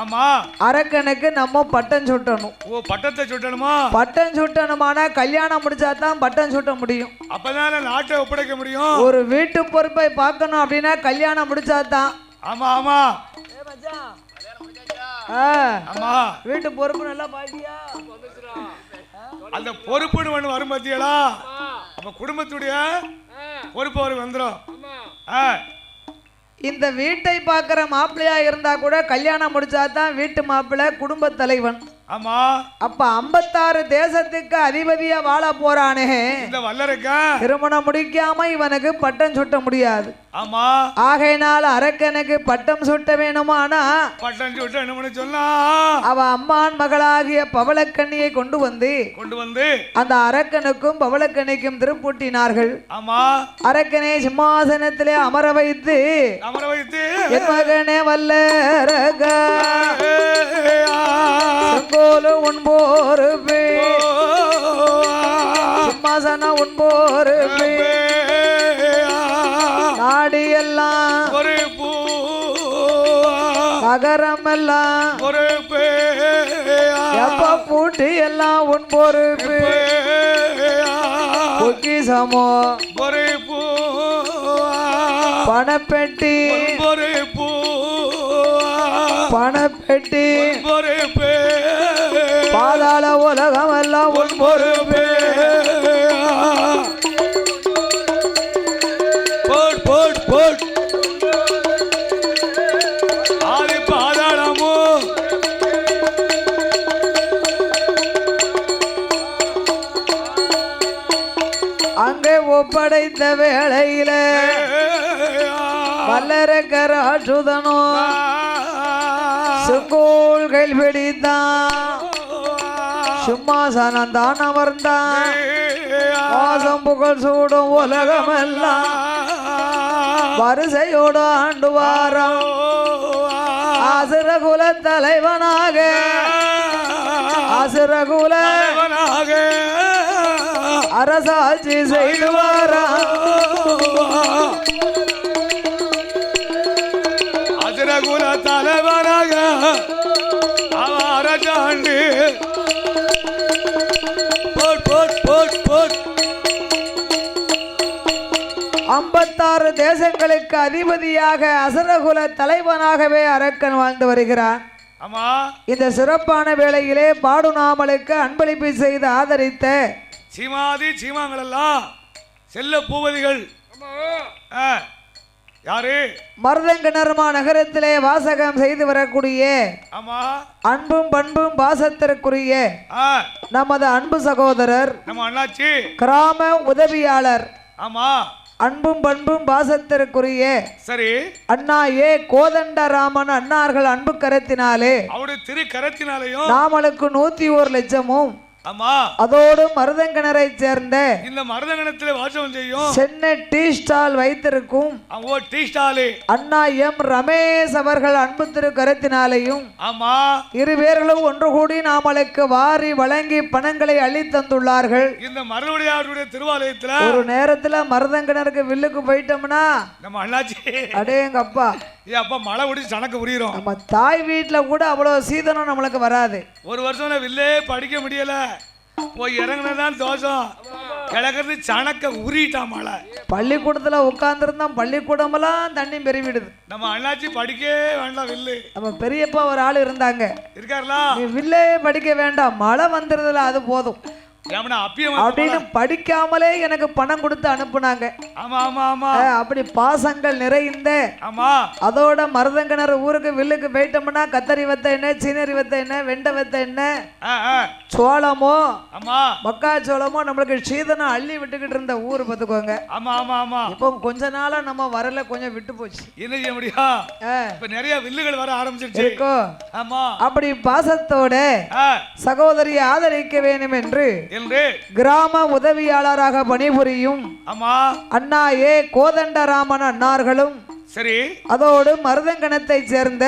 Speaker 2: ஆமா
Speaker 1: அரக்கனுக்கு நம்ம பட்டம் சுட்டணும்.
Speaker 2: ஓ பட்டத்தை சுட்டணுமா?
Speaker 1: பட்டம் சுட்டணுமானா கல்யாணம் முடிச்சாதான் பட்டம் சுட்ட முடியும்.
Speaker 2: அப்பதானே நாட்டை ஒப்படைக்க முடியும்.
Speaker 1: ஒரு வீட்டு பொறுப்பை பார்க்கணும் அப்படின்னா கல்யாணம் முடிச்சாதான்.
Speaker 2: ஆமா ஆமா
Speaker 1: ஆமா வீட்டு பொறுப்பு நல்லா பாக்கியா.
Speaker 2: அந்த பொறுப்புன்னு ஒண்ணு வரும் பாத்தியலா, அப்ப குடும்பத்துடைய பொறுப்பு அவருக்கு வந்துடும்.
Speaker 1: இந்த வீட்டை பார்க்கிற மாப்பிள்ளையா இருந்தா கூட கல்யாணம் முடிச்சாதான் வீட்டு மாப்பிள்ளை குடும்ப தலைவன்.
Speaker 2: ஆமா
Speaker 1: அப்ப 56 தேசத்துக்கு அதிபதியா வாழ போறானே
Speaker 2: இந்த வல்லரக்க
Speaker 1: திருமணம் முடிக்காம இவனுக்கு பட்டம் சுட்ட முடியாது.
Speaker 2: ஆமா
Speaker 1: ஆகையினால் அரக்கனுக்கு பட்டம் சுட்ட வேணுமானா
Speaker 2: பட்டம் சுட்ட என்ன சொன்னா
Speaker 1: அவ அம்மான் மகளாகிய பவளக்கண்ணியை கொண்டு வந்து அந்த அரக்கனுக்கும் பவளக்கண்ணிக்கும் திருப்பூட்டினார்கள்.
Speaker 2: ஆமா
Speaker 1: அரக்கனை சிம்மாசனத்திலே அமர வைத்து என் மகனே வல்லரக உன்போரு சிம்மாசன உன்போரு நாடி எல்லாம் நகரம் எல்லாம் எப்ப பூட்டி எல்லாம் உன் பொறுப்பு பொக்கிசமோ பணப்பெட்டி பணப்பெட்டி பாதாள உலகம் எல்லாம் உன் பொறுப்பு.
Speaker 2: பாதாளமோ
Speaker 1: அங்கே ஒப்படைத்த வேளையில வல்லரக்கராட்சுதனோ செங்கோல்கள் பிடித்தான் சிம்மாசனம் தான் அமர்ந்தான். வாசம் புகழ் சூடும் உலகம் எல்லாம் வரிசையோடு ஆண்டு வாரம் அசுரகுல தலைவனாக அசுரகுல அரசாட்சி செய்து வாரம்.
Speaker 2: ஆண்டு போட் போட் போட் போட்
Speaker 1: 56 தேசங்களுக்கு அதிபதியாக அசுரகுல தலைவனாகவே அரக்கன் வாழ்ந்து வருகிறான்.
Speaker 2: ஆமா
Speaker 1: இந்த சிறப்பான வேளையிலே பாடுநாமலுக்கு அன்பளிப்பு செய்து ஆதரித்த
Speaker 2: சீமாதி சீமாங்கள் எல்லாம் செல்ல பூவதிகள் யாரு
Speaker 1: மருதங்கிணர்மா நகரத்திலே வாசகம் செய்து வரக்கூடிய
Speaker 2: ஆமா
Speaker 1: அன்பும் பண்பும் பாசத்திற்குரிய நமது அன்பு சகோதரர்
Speaker 2: நம்ம அண்ணாச்சி
Speaker 1: கிராம உதவியாளர்
Speaker 2: ஆமா
Speaker 1: அன்பும் பண்பும் பாசத்திற்குரிய
Speaker 2: சரி
Speaker 1: அண்ணா ஏ கோதண்டராமன் அன்னார்கள் அன்பு கரத்தினாலே
Speaker 2: அவருடைய திரு கரத்தினாலையும்
Speaker 1: நாமளுக்கு 101 லட்சமும்
Speaker 2: ஆமா
Speaker 1: அதோடு மருதங்கிணரை சேர்ந்த
Speaker 2: இந்த மருதங்கணத்திலே வாசம் செய்யும்
Speaker 1: சென்னை டீ ஸ்டால் வைத்திருக்கும்
Speaker 2: டீ ஸ்டாலு
Speaker 1: அண்ணா எம் ரமேஷ் அவர்கள் அன்பு திரு கரத்தினாலையும்
Speaker 2: ஆமா
Speaker 1: இரு பேர்களும் ஒன்று கூடி நாமளுக்கு வாரி வழங்கி பணங்களை அள்ளி தந்துள்ளார்கள்.
Speaker 2: இந்த மருதுடையாருடைய திருவாலயத்துல
Speaker 1: ஒரு நேரத்துல மருதங்கிணருக்கு வில்லுக்கு போயிட்டோம்னா
Speaker 2: நம்ம அண்ணாச்சி
Speaker 1: அடே எங்க அப்பா
Speaker 2: அப்பா மழை ஒடிச்சு சணக்க புரியுறோம்.
Speaker 1: நம்ம தாய் வீட்டுல கூட அவ்வளவு சீதனம் நம்மளுக்கு வராது.
Speaker 2: ஒரு வருஷம் வில்லே படிக்க முடியல போய் இறங்குனதான் தோஷம் கிழக்கிறது சணக்க உரிட்டான் மழை.
Speaker 1: பள்ளிக்கூடத்துல உட்கார்ந்துருந்தா பள்ளிக்கூடமெல்லாம் தண்ணி பெருவிடுது.
Speaker 2: நம்ம அண்ணாச்சி படிக்கவே வேண்டாம் வில்லு.
Speaker 1: நம்ம பெரியப்பா ஒரு ஆள் இருந்தாங்க
Speaker 2: இருக்காருல
Speaker 1: நீ வில்லே படிக்க வேண்டாம் மழை வந்துருதுல அது போதும் அப்படின்னு படிக்காமலே எனக்கு பணம் கொடுத்து அனுப்புனாங்க.
Speaker 2: ஆமா ஆமா ஆமா
Speaker 1: அப்படி பாசங்கள் நிறைந்த
Speaker 2: ஆமா
Speaker 1: அதோட மருதங்கிணறு ஊருக்கு வில்லுக்கு போயிட்டோம்னா கத்தரி வத்த என்ன சீனரி வத்த என்ன வெண்டை வத்த என்ன சோளமோ
Speaker 2: ஆமா
Speaker 1: மக்காச்சோளமோ நம்மளுக்கு சீதனம் அள்ளி விட்டுக்கிட்டு இருந்த ஊர் பார்த்துக்கோங்க.
Speaker 2: ஆமா ஆமா ஆமா
Speaker 1: இப்போ கொஞ்ச நாளா நம்ம வரல கொஞ்சம் விட்டு போச்சு.
Speaker 2: என்ன செய்ய முடியும் இப்ப நிறைய வில்லுகள் வர ஆரம்பிச்சிருச்சு
Speaker 1: இருக்கோ.
Speaker 2: ஆமா
Speaker 1: அப்படி பாசத்தோட சகோதரியை ஆதரிக்க வேண்டும் என்று கிராம உதவியாளராக பணிபுரியும்
Speaker 2: ஆமா
Speaker 1: அண்ணா ஏ கோதண்டராமன் அன்னார்களும்
Speaker 2: சரி
Speaker 1: அதோடு மருதங்கணத்தை சேர்ந்த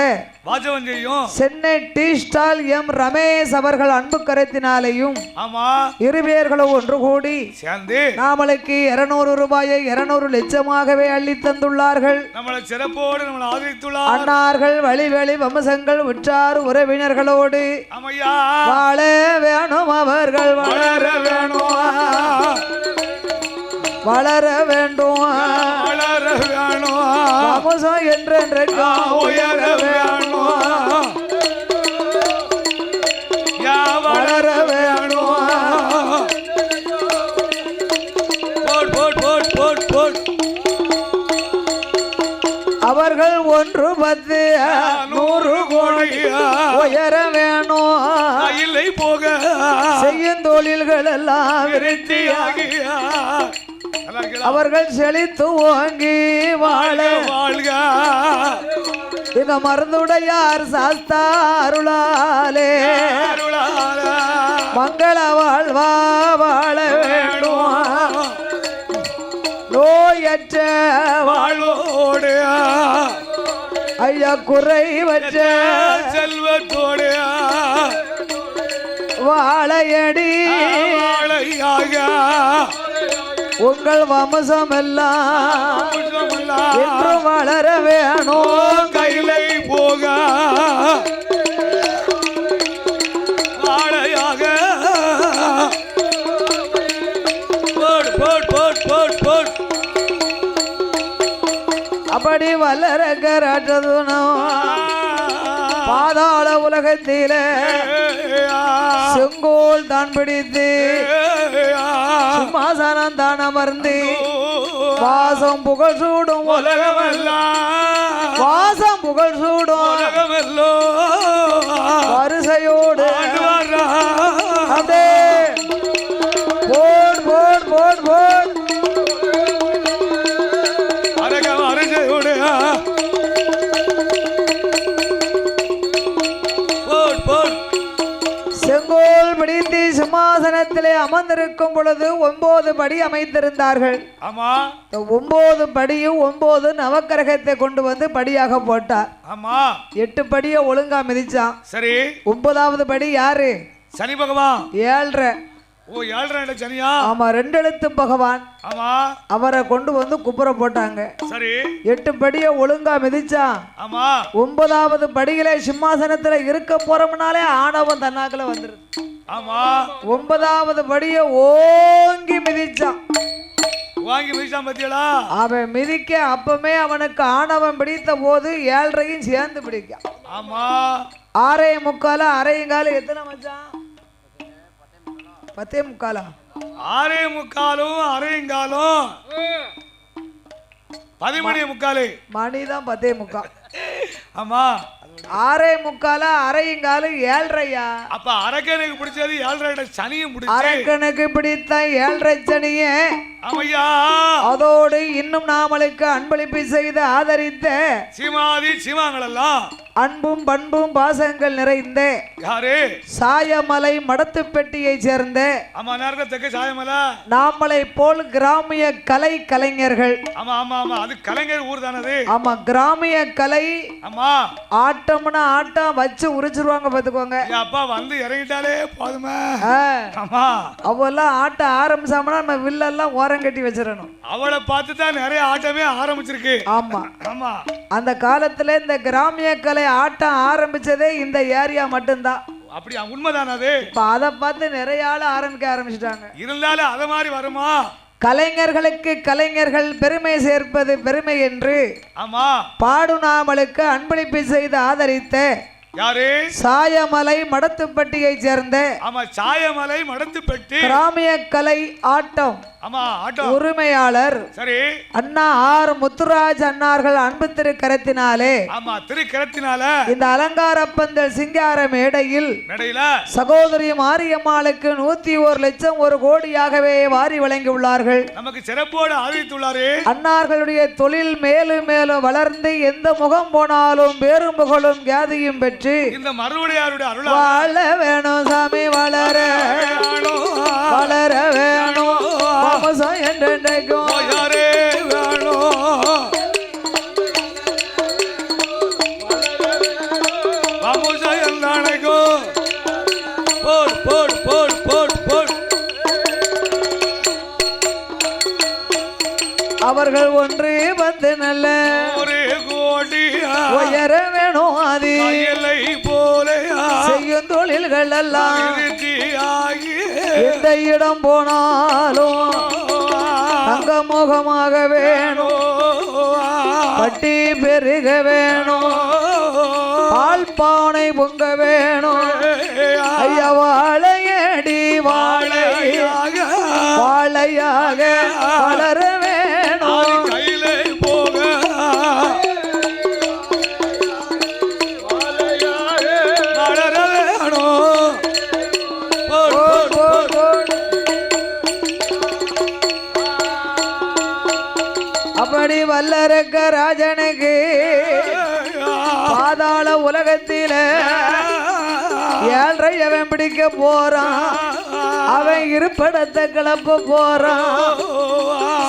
Speaker 2: வாஜவஞ்சையும்
Speaker 1: Chennai tea stall M Ramesh அவர்கள் அன்பு கரத்தினாலேயும்
Speaker 2: ஆமா
Speaker 1: இரு பேர்களும் ஒன்று கூடி
Speaker 2: சேர்ந்து
Speaker 1: நாமளுக்கு 200 ரூபாயை 200 லட்சமாகவே அள்ளி தந்துள்ளார்கள்.
Speaker 2: நம்மளை சிறப்போடு நம்மளை ஆதரித்துள்ளார்.
Speaker 1: அன்னார்கள் வழி வம்சங்கள் உற்றார் உறவினர்களோடு வாழ வேணும் அவர்கள் வளர வேணும் வளர வேண்டும்
Speaker 2: வளர வேணும்
Speaker 1: வம்சம் என்றென்றைக்கு
Speaker 2: உயர வேணும் வளர வேணும். போட் போட் போட் போட் போட்
Speaker 1: அவர்கள் 1 10 100 கோடி உயர வேணும்
Speaker 2: இல்லை போக
Speaker 1: செய்யும் தொழில்கள் எல்லாம் விருத்தியாகி அவர்கள் செழித்து ஓங்கி வாழ
Speaker 2: வாழ்க
Speaker 1: இந்த மருந்துடையார் சாஸ்தா அருளாலே மங்கள வாழ்வா வாழ வேண்டும் நோயற்ற
Speaker 2: வாழ்வோடு
Speaker 1: ஐயா குறைவற்ற
Speaker 2: செல்வத்தோடு
Speaker 1: வாழையடி
Speaker 2: வாழையாக
Speaker 1: உங்கள் வம்சம் எல்லாம் என்று வளர வேணும்
Speaker 2: கையிலை போக வாழையாக போட் போட் போட் போட் போட்
Speaker 1: அப்படி வளர கராட்டதுனும் பாதாள உலகத்திலே செங்கோல் தான் பிடித்து சிம்மாசனம் தான் அமர்ந்து வாசம் புகழ் சூடும்
Speaker 2: உலகமெல்லாம்
Speaker 1: வாசம் புகழ் சூடும்
Speaker 2: உலகமெல்லோ
Speaker 1: வரிசையோடு அப்படியே போட் போட் போட் போட்
Speaker 2: வரிசையோடு போட் போட்
Speaker 1: செங்கோல் பிடித்து சிம்மாசனத்திலே அமர்ந்திருக்கும் பொழுது 9 படி அமைத்திருந்தார்கள்.
Speaker 2: ஆமா
Speaker 1: 9 படியும் 9 நவக்கிரகத்தை கொண்டு வந்து படியாக போட்டார்.
Speaker 2: ஆமா
Speaker 1: 8 படியை ஒழுங்கா மிதிச்சான்.
Speaker 2: சரி
Speaker 1: 9வது படி யாரு?
Speaker 2: சனி பகவான்.
Speaker 1: 7.5
Speaker 2: ஓ 7.5 சனியா?
Speaker 1: ஆமா, 2 எழுத்து பகவான்.
Speaker 2: ஆமா.
Speaker 1: அவரை கொண்டு வந்து குப்புற போட்டாங்க.
Speaker 2: சரி.
Speaker 1: 8 படியை ஒழுங்கா மிதிச்சான்.
Speaker 2: ஆமா.
Speaker 1: 9வது படியில சிம்மாசனத்துல இருக்க போறோம்னாலே ஆணவம் தன்னாக்குல வந்துருது.
Speaker 2: ஆமா.
Speaker 1: 9வது படியை ஓங்கி மிதிச்சான்.
Speaker 2: வாங்கி மிதிச்சான் பத்தியலா? அவன்
Speaker 1: மிதிக்க அப்பமே அவனுக்கு ஆணவம் பிடித்த போது 7.5 சேர்ந்து பிடிக்க.
Speaker 2: ஆமா.
Speaker 1: 6.45 அரையங்கால எத்தனை மச்சான்? 10.45.
Speaker 2: 6.45 அரையங்காலும் 10:45.
Speaker 1: மணிதான் 10.45.
Speaker 2: ஆமா.
Speaker 1: 6.45 அரையங்காலும் 7.5.
Speaker 2: அப்ப அரக்கனுக்கு பிடிச்சது 7.5 சனியும் பிடிச்சு.
Speaker 1: அரக்கனுக்கு பிடித்த 7.5 சனியே.
Speaker 2: ஆமையா.
Speaker 1: அதோடு இன்னும் நாமளுக்கு அன்பளிப்பு செய்து ஆதரித்த
Speaker 2: சீமாதி சீமாங்கள் எல்லாம்
Speaker 1: அன்பும் பண்பும் பாசங்கள் நிறைந்த
Speaker 2: யாரு?
Speaker 1: சாயமலை மடத்து பெட்டியை சேர்ந்த
Speaker 2: ஆமா நேரத்துக்கு சாயமலை
Speaker 1: நாமளை போல் கிராமிய கலை கலைஞர்கள்.
Speaker 2: ஆமா ஆமா ஆமா, அது கலைஞர் ஊர் தானது.
Speaker 1: ஆமா, கிராமிய கலை.
Speaker 2: ஆமா.
Speaker 1: ஆட்டம்னா ஆட்டம் வச்சு உரிச்சிருவாங்க பாத்துக்கோங்க.
Speaker 2: அப்பா வந்து இறங்கிட்டாலே போதுமே.
Speaker 1: ஆமா, அவெல்லாம் ஆட்டம் ஆரம்பிச்சாமனா நம்ம வில்லெல்லாம் ஓரம் கட்டி வச்சிடணும்.
Speaker 2: அவளை பார்த்து தான் நிறைய ஆட்டமே ஆரம்பிச்சிருக்கு.
Speaker 1: ஆமா
Speaker 2: ஆமா.
Speaker 1: அந்த காலத்துல இந்த கிராமிய கலை ஆட்டம் ஆரம்பிச்சதே இந்த ஏரியா மட்டும்தான்.
Speaker 2: அப்படி உண்மைதானே அது?
Speaker 1: இப்ப அதை பார்த்து நிறைய ஆள் ஆரம்பிக்க ஆரம்பிச்சிட்டாங்க.
Speaker 2: இருந்தாலும் அத மாதிரி வருமா?
Speaker 1: கலைஞர்களுக்கு கலைஞர்கள் பெருமை சேர்ப்பது பெருமை என்று
Speaker 2: ஆமா
Speaker 1: பாடுநாமலுக்கு அன்பளிப்பு செய்து ஆதரித்த
Speaker 2: யாரு?
Speaker 1: சாயமலை மடத்துப்பட்டியை சேர்ந்த
Speaker 2: ஆமா சாயமலை மடத்துப்பட்டி
Speaker 1: கிராமிய கலை ஆட்டம்
Speaker 2: ஆமா ஆட்டம்
Speaker 1: உரிமையாளர்
Speaker 2: சரி
Speaker 1: அண்ணா ஆர் முத்துராஜ் அன்னார்கள் அன்பு திருக்கரத்தினாலே
Speaker 2: ஆமா திருக்கரத்தினால
Speaker 1: இந்த அலங்கார பந்தல் சிங்கார மேடையில் சகோதரி மாரியம்மாளுக்கு 101 லட்சம் 1 கோடியாகவே வாரி வழங்கி உள்ளார்கள். நமக்கு சிறப்போடு ஆதரித்துள்ளாரே. அன்னார்களுடைய தொழில் மேலும் மேலும் வளர்ந்து எந்த முகம் போனாலும் பேரும் புகழும் கியாதியும் பெற்று இந்த மறுபடியாருடைய அருள் வாழ வேணும் சாமி, வளர வளர வேணும் என்றைக்கும் அவர்கள் ஒன்று வந்து நல்ல ஒரு கோடி உயர வேணும். அது போல செய்யும் தொழில்கள் எல்லாம் எந்த இடம் போனாலும் தங்க முகமாக வேணும், பட்டி பெருக வேணும், பால் பானை பொங்க வேணும். ஐயா வாழையடி வாழையாக வாழையாக வளர வேணும். கையிலே போக வளர வேணும். அப்படி வல்லரக்க ராஜனுக்கு பாதாள உலகத்தில 7.5 அவன் பிடிக்க போறான். அவன் இருப்படத்தை கிளப்ப போறான்.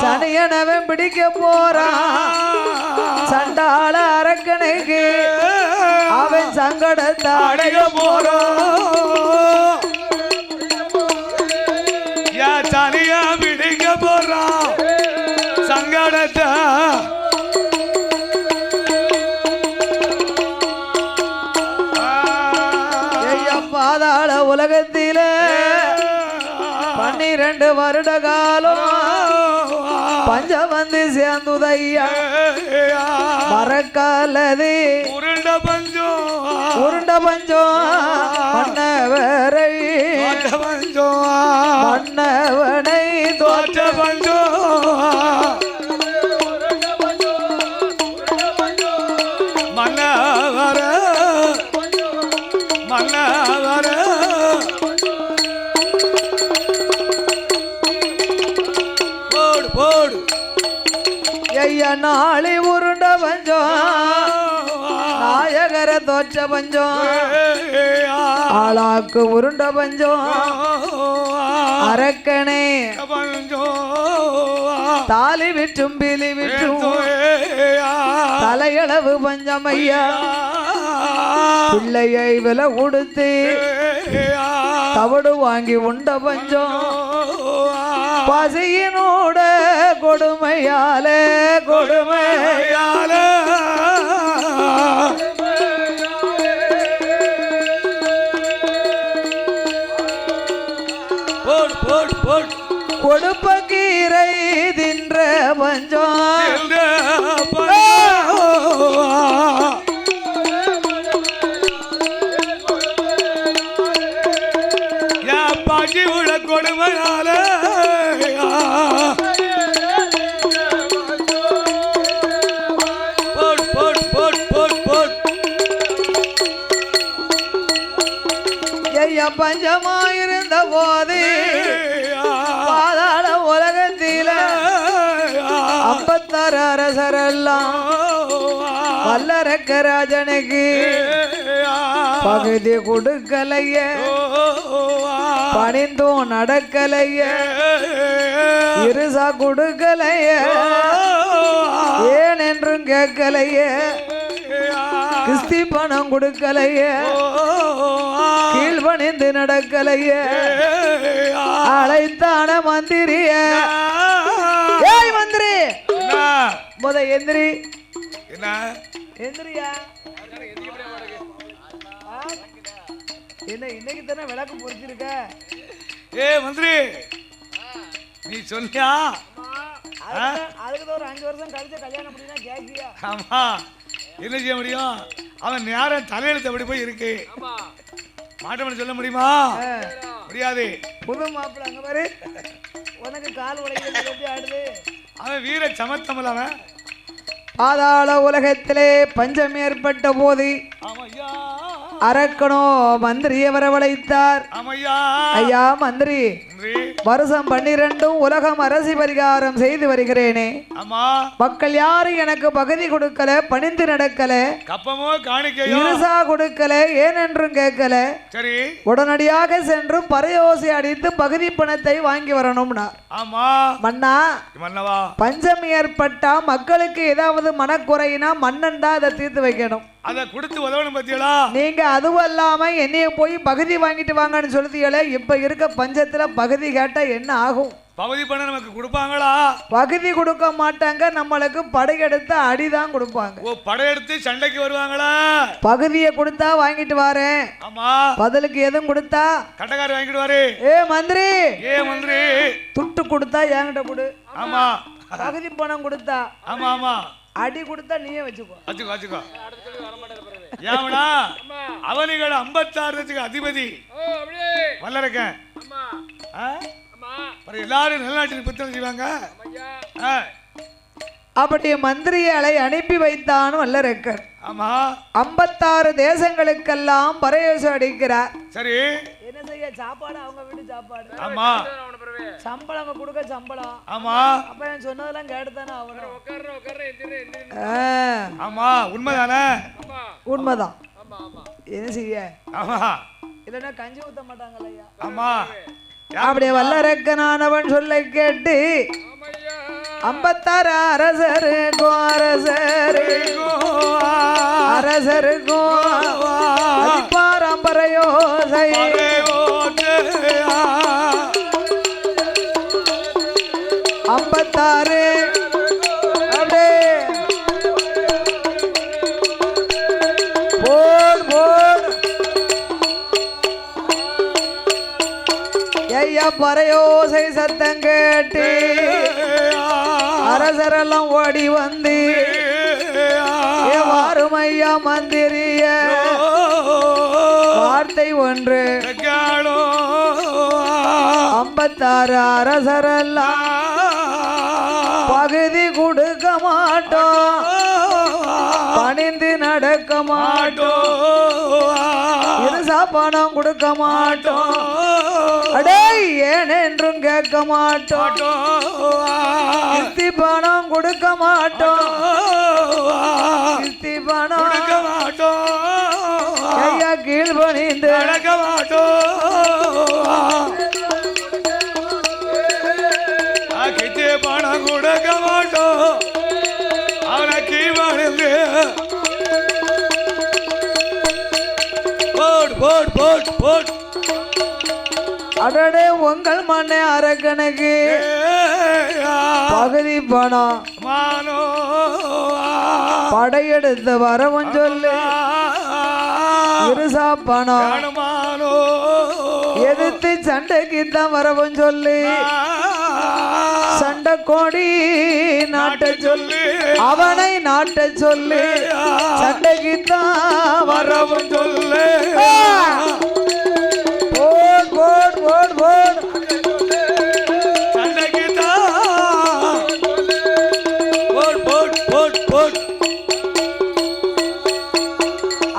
Speaker 1: சனியன் அவன் பிடிக்க போறான். சண்டாள அரக்கனுக்கு அவன் சங்கடத்தை அடைய போறான். சனியா பிடிக்க போறான் சங்கடத்தை. பாதாள உலகத்தில 12 வருட காலம் பஞ்சம் வந்து சேர்ந்துதையா. மறக்காலது உருண்ட பஞ்சம் மன்னவரை மன்னவனை தோற்ற பஞ்சம் மன்னவர மன்னவர போடு போடு ஐயா நாளை உருண்ட பஞ்சம் நாயகர தோற்ற பஞ்சம் ஆளாக்கு உருண்ட பஞ்சம் அரக்கனே தாலி விற்றும் பிலி விற்றும் தலையளவு பஞ்சம் ஐயா. பிள்ளையை விலை கொடுத்து தவடு வாங்கி உண்ட பஞ்சம் பசியினோட கொடுமையாலே கொடுமையாலே கொடுப்ப கீரை தின்ற பஞ்சம்
Speaker 2: பாசி உள்ள கொடுமையால
Speaker 1: பஞ்சமாயிருந்த போது பாதாள உலகத்தில 56 அரசரெல்லாம் வல்லரக்கராஜனுக்கு பகுதி கொடுக்கலைய பணிந்தும் நடக்கலைய இருசா கொடுக்கலைய ஏன் என்றும் கேட்கலைய கிறிஸ்தி பணம் கொடுக்கலைய கீழ்பணிந்து நடக்கலைய அழைத்தான மந்திரிய ஏய் மந்திரி முத எந்திரி எந்திரியா என்ன இன்னைக்கு தானே விளக்கு பொறிச்சிருக்க
Speaker 2: ஏ மந்திரி நீ சொல்லியா
Speaker 1: அதுக்கு ஒரு 5 வருஷம் கழிச்சு கல்யாணம் பண்ணினா கேக்கியா
Speaker 2: ஆமா என்ன செய்ய முடியும் அவன் நேரம் தலையெழுத்து அப்படி போய் இருக்கு மாட்டவன் சொல்ல முடியுமா முடியாது
Speaker 1: புது மாப்பிள்ள அங்க பாரு உனக்கு கால் உடைக்கிறது எப்படி ஆடுது
Speaker 2: அவன் வீர சமத்தமிழ் அவன்
Speaker 1: பாதாள உலகத்திலே பஞ்சம் ஏற்பட்ட போது அரக்கனோ மந்திரியை வரவழைத்தார் ஐயா மந்திரி வருஷம் 12 உலகம் அரசி பரிகாரம் செய்து வருகிறேனே மக்கள் யாரும் எனக்கு பகுதி கொடுக்கல பணிந்து நடக்கல
Speaker 2: கப்பமோ காணிக்கையோ
Speaker 1: இருசா கொடுக்கல ஏனென்றும் கேட்கல
Speaker 2: சரி
Speaker 1: உடனடியாக சென்று பறையோசை அடித்து பகுதி பணத்தை வாங்கி வரணும்னா மன்னா பஞ்சம் ஏற்பட்டா மக்களுக்கு ஏதாவது மனக்குறையினா மன்னன் தான் அதை தீர்த்து வைக்கணும்
Speaker 2: அத கொடுத்து உதவணும் பத்தியலா
Speaker 1: நீங்க அதுவும் இல்லாம என்னைய போய் பகுதி வாங்கிட்டு வாங்கன்னு சொல்லுதீங்களே இப்ப இருக்க பஞ்சத்துல பகுதி கேட்டா என்ன ஆகும்
Speaker 2: பகுதி பண்ண நமக்கு கொடுப்பாங்களா
Speaker 1: பகுதி கொடுக்க மாட்டாங்க நம்மளுக்கு படையெடுத்து அடிதான் கொடுப்பாங்க
Speaker 2: ஓ படையெடுத்து சண்டைக்கு வருவாங்களா
Speaker 1: பகுதியை கொடுத்தா வாங்கிட்டு வரேன்
Speaker 2: ஆமா
Speaker 1: பதிலுக்கு எதுவும் கொடுத்தா
Speaker 2: கட்டக்காரர் வாங்கிட்டு வாரு
Speaker 1: ஏ மந்திரி துட்டு கொடுத்தா என்கிட்ட கொடு
Speaker 2: ஆமா
Speaker 1: பகுதி பணம் கொடுத்தா
Speaker 2: ஆமா ஆமா
Speaker 1: அடி கொடுத்தா நீயே வச்சுக்கோ
Speaker 2: வச்சுக்கோ வச்சுக்கோ ஏவனா அவனிகள் 56 அதிபதி வல்லரக்கன் எல்லாரும் நிலநாட்டின் புத்தகம் செய்வாங்க
Speaker 1: அப்படி மந்திரிகளை அனுப்பி வைத்தான் வல்லரக்கன்
Speaker 2: ஆமா
Speaker 1: 56 தேசங்களுக்கெல்லாம் பறையோசை அடிக்கிறார்
Speaker 2: சரி
Speaker 1: என்ன செய்ய சாப்பாடு அவங்க வீட்டு சாப்பாடு
Speaker 2: ஆமா
Speaker 1: சம்பளம் அங்க கொடுக்க சம்பளம்
Speaker 2: ஆமா
Speaker 1: அப்ப நான் சொன்னதெல்லாம் கேட்டுதானே அவரும்
Speaker 2: ஆமா உண்மைதானே
Speaker 1: உண்மைதான் என்ன செய்ய
Speaker 2: ஆமா
Speaker 1: இல்லன்னா கஞ்சி ஊத்த மாட்டாங்கல்லையா
Speaker 2: ஆமா
Speaker 1: அப்படியே வல்லரக்கனானவன் சொல்ல கேட்டு 56 அரசருக்கும் பாரம்பரையோசை 56 அப்படியே போல் போல் ஐயா பறையோசை சத்தம் கேட்டு அரசரெல்லாம் ஓடி வந்து வாரும் ஐயா மந்திரிய வார்த்தை ஒன்று 56 அரசரெல்லாம் பகுதி கொடுக்க மாட்டோம் பணிந்து நடக்க மாட்டோம் இருசா பணம் கொடுக்க மாட்டோம் அடே ஏனென்றும் கேட்க மாட்டோம் கிஸ்தி பணம் கொடுக்க மாட்டோம் கிஸ்தி பணம் கொடுக்க மாட்டோம் ஐயா கீழ் பணிந்து நடக்க மாட்டோம்
Speaker 2: கிஸ்தி பணம் கொடுக்க மாட்டோம் அவனை கீழ் பணிந்து போட் போட் போட் போட்
Speaker 1: அடடே உங்கள் மண்ணே அரக்கனுக்கு பகுதி பணம்
Speaker 2: மானோ
Speaker 1: படையெடுத்து வரவும் சொல்லு இருசா பணம்
Speaker 2: மானோ
Speaker 1: எதிர்த்து சண்டைக்கு தான் வரவும் சொல்லு சண்டை கோடி நாட்ட சொல்லு அவனை நாட்ட சொல்லு சண்டைக்கு தான் வரவும் சொல்லு ஓட் ஓட் ஓட் ஓட்
Speaker 2: சண்டைக்கு தான் போட் போட் போட் போட்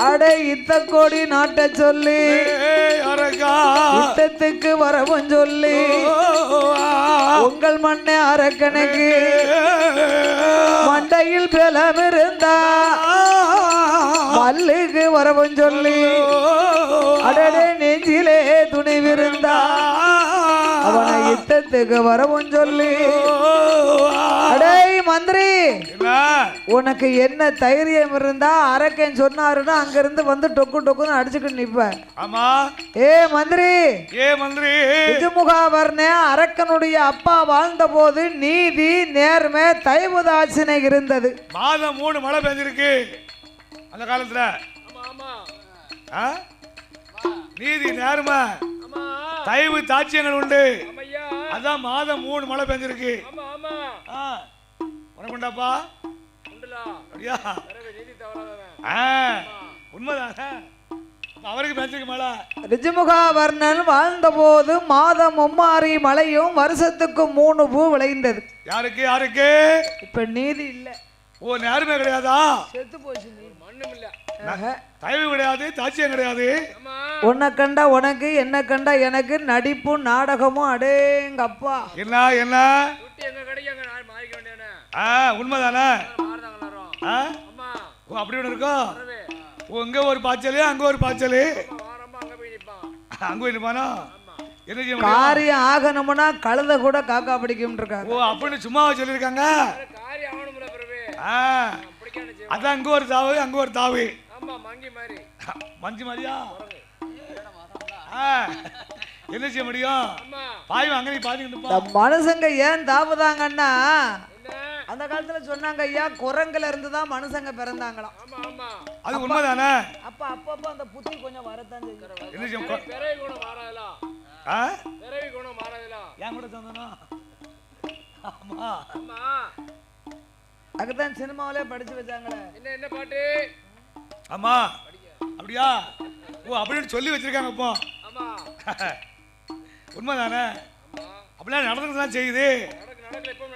Speaker 1: அடை இத்த கோடி நாட்ட சொல்லி
Speaker 2: அரகா
Speaker 1: யுத்தத்துக்கு வரவும் சொல்லி உங்கள் மண்ணே அரக்கனுக்கு மண்டையில் பலம் இருந்தா மல்லுக்கு வரவும் சொல்லி அடடே நெஞ்சிலே துணிவிருந்தா அவனை யுத்தத்துக்கு வரவும் சொல்லி அடே மந்திரி உனக்கு என்ன தைரியம் இருந்தா அரக்கன் சொன்னாருன்னா அங்க இருந்து வந்து டொக்கு டொக்குன்னு அடிச்சுக்கிட்டு நிப்ப
Speaker 2: ஆமா
Speaker 1: ஏ மந்திரி விஜமுகாவர்ணே அரக்கனுடைய அப்பா வாழ்ந்த போது நீதி நேர்மை தயவுதாட்சிணை இருந்தது
Speaker 2: மாதம் 3 மழை பெஞ்சிருக்கு அந்த காலத்துல நீதி நேர்மை தயவு தாட்சியங்கள் உண்டு அதான் மாதம் 3 மழை பெஞ்சிருக்கு உனக்குண்டாப்பா அப்படியா உண்மைதான் அவருக்கு பெஞ்சிருக்கு மழை
Speaker 1: ரிஜுமுகாவர்ணன் வாழ்ந்த போது மாதம் 3 மழையும் வருஷத்துக்கு 3 பூ விளைந்தது
Speaker 2: யாருக்கு யாருக்கு
Speaker 1: இப்ப நீதி இல்ல
Speaker 2: ஓ நேர்மை கிடையாதா
Speaker 1: செத்து போச்சு
Speaker 3: மண்ணும் இல்ல
Speaker 2: தயவு கிடையாது தாட்சியம் கிடையாது
Speaker 1: உன்னை கண்டா உனக்கு என்ன கண்டா எனக்கு நடிப்பும் நாடகமும் அடேங்க அப்பா
Speaker 2: என்ன என்ன
Speaker 3: எங்க கடைக்கு அங்க மாறிக்க வேண்டியனே
Speaker 2: உண்மைதானே
Speaker 3: அம்மா
Speaker 2: ஓ அப்படி ஒன்று இருக்கும் இங்க ஒரு பாய்ச்சல் அங்க ஒரு பாய்ச்சல்
Speaker 3: வாரமா அங்க போய் நிப்பான்
Speaker 2: அங்க போய் நிப்பானா என்ன செய்ய
Speaker 1: காரியம் ஆகணும்னா கழுத கூட காக்கா பிடிக்கும் இருக்காங்க
Speaker 2: ஓ அப்படின்னு சும்மா சொல்லியிருக்காங்க
Speaker 3: காரியம் ஆகணும்ல பிரபு
Speaker 2: அதான் அங்க ஒரு தாவு அங்க ஒரு தாவு
Speaker 3: ஆமா மங்கி மாதிரி
Speaker 2: மஞ்சு மாதிரியா என்ன செய்ய முடியும் பாய்வு அங்க நீ பாத்துக்கிட்டு
Speaker 1: மனுஷங்க ஏன் தாவுதாங்கன்னா அந்த காலத்துல சொன்னாங்க ஐயா குரங்குல இருந்து தான் மனுஷங்க பிறந்தாங்களாம்
Speaker 2: அது உண்மைதானே
Speaker 1: அப்பப்ப அந்த புத்தி கொஞ்சம் வரத்தான் செய்யும்
Speaker 2: என்ன செய்யும்
Speaker 3: பிறவி குணம் மாறாதலாம் பிறவி குணம் மாறாதலாம்
Speaker 2: ஏன் கூட சொன்னா ஆமா
Speaker 3: ஆமா
Speaker 1: அதுதான் சினிமாவிலே படிச்சு வச்சாங்களே
Speaker 3: என்ன என்ன பாட்டு
Speaker 2: ஆமா அப்படியா ஓ அப்படின்னு சொல்லி வச்சிருக்காங்க இப்போ
Speaker 3: ஆமா
Speaker 2: உண்மைதானே அப்படிலாம் நடந்துதான் செய்யுது
Speaker 3: நடக்கல இப்ப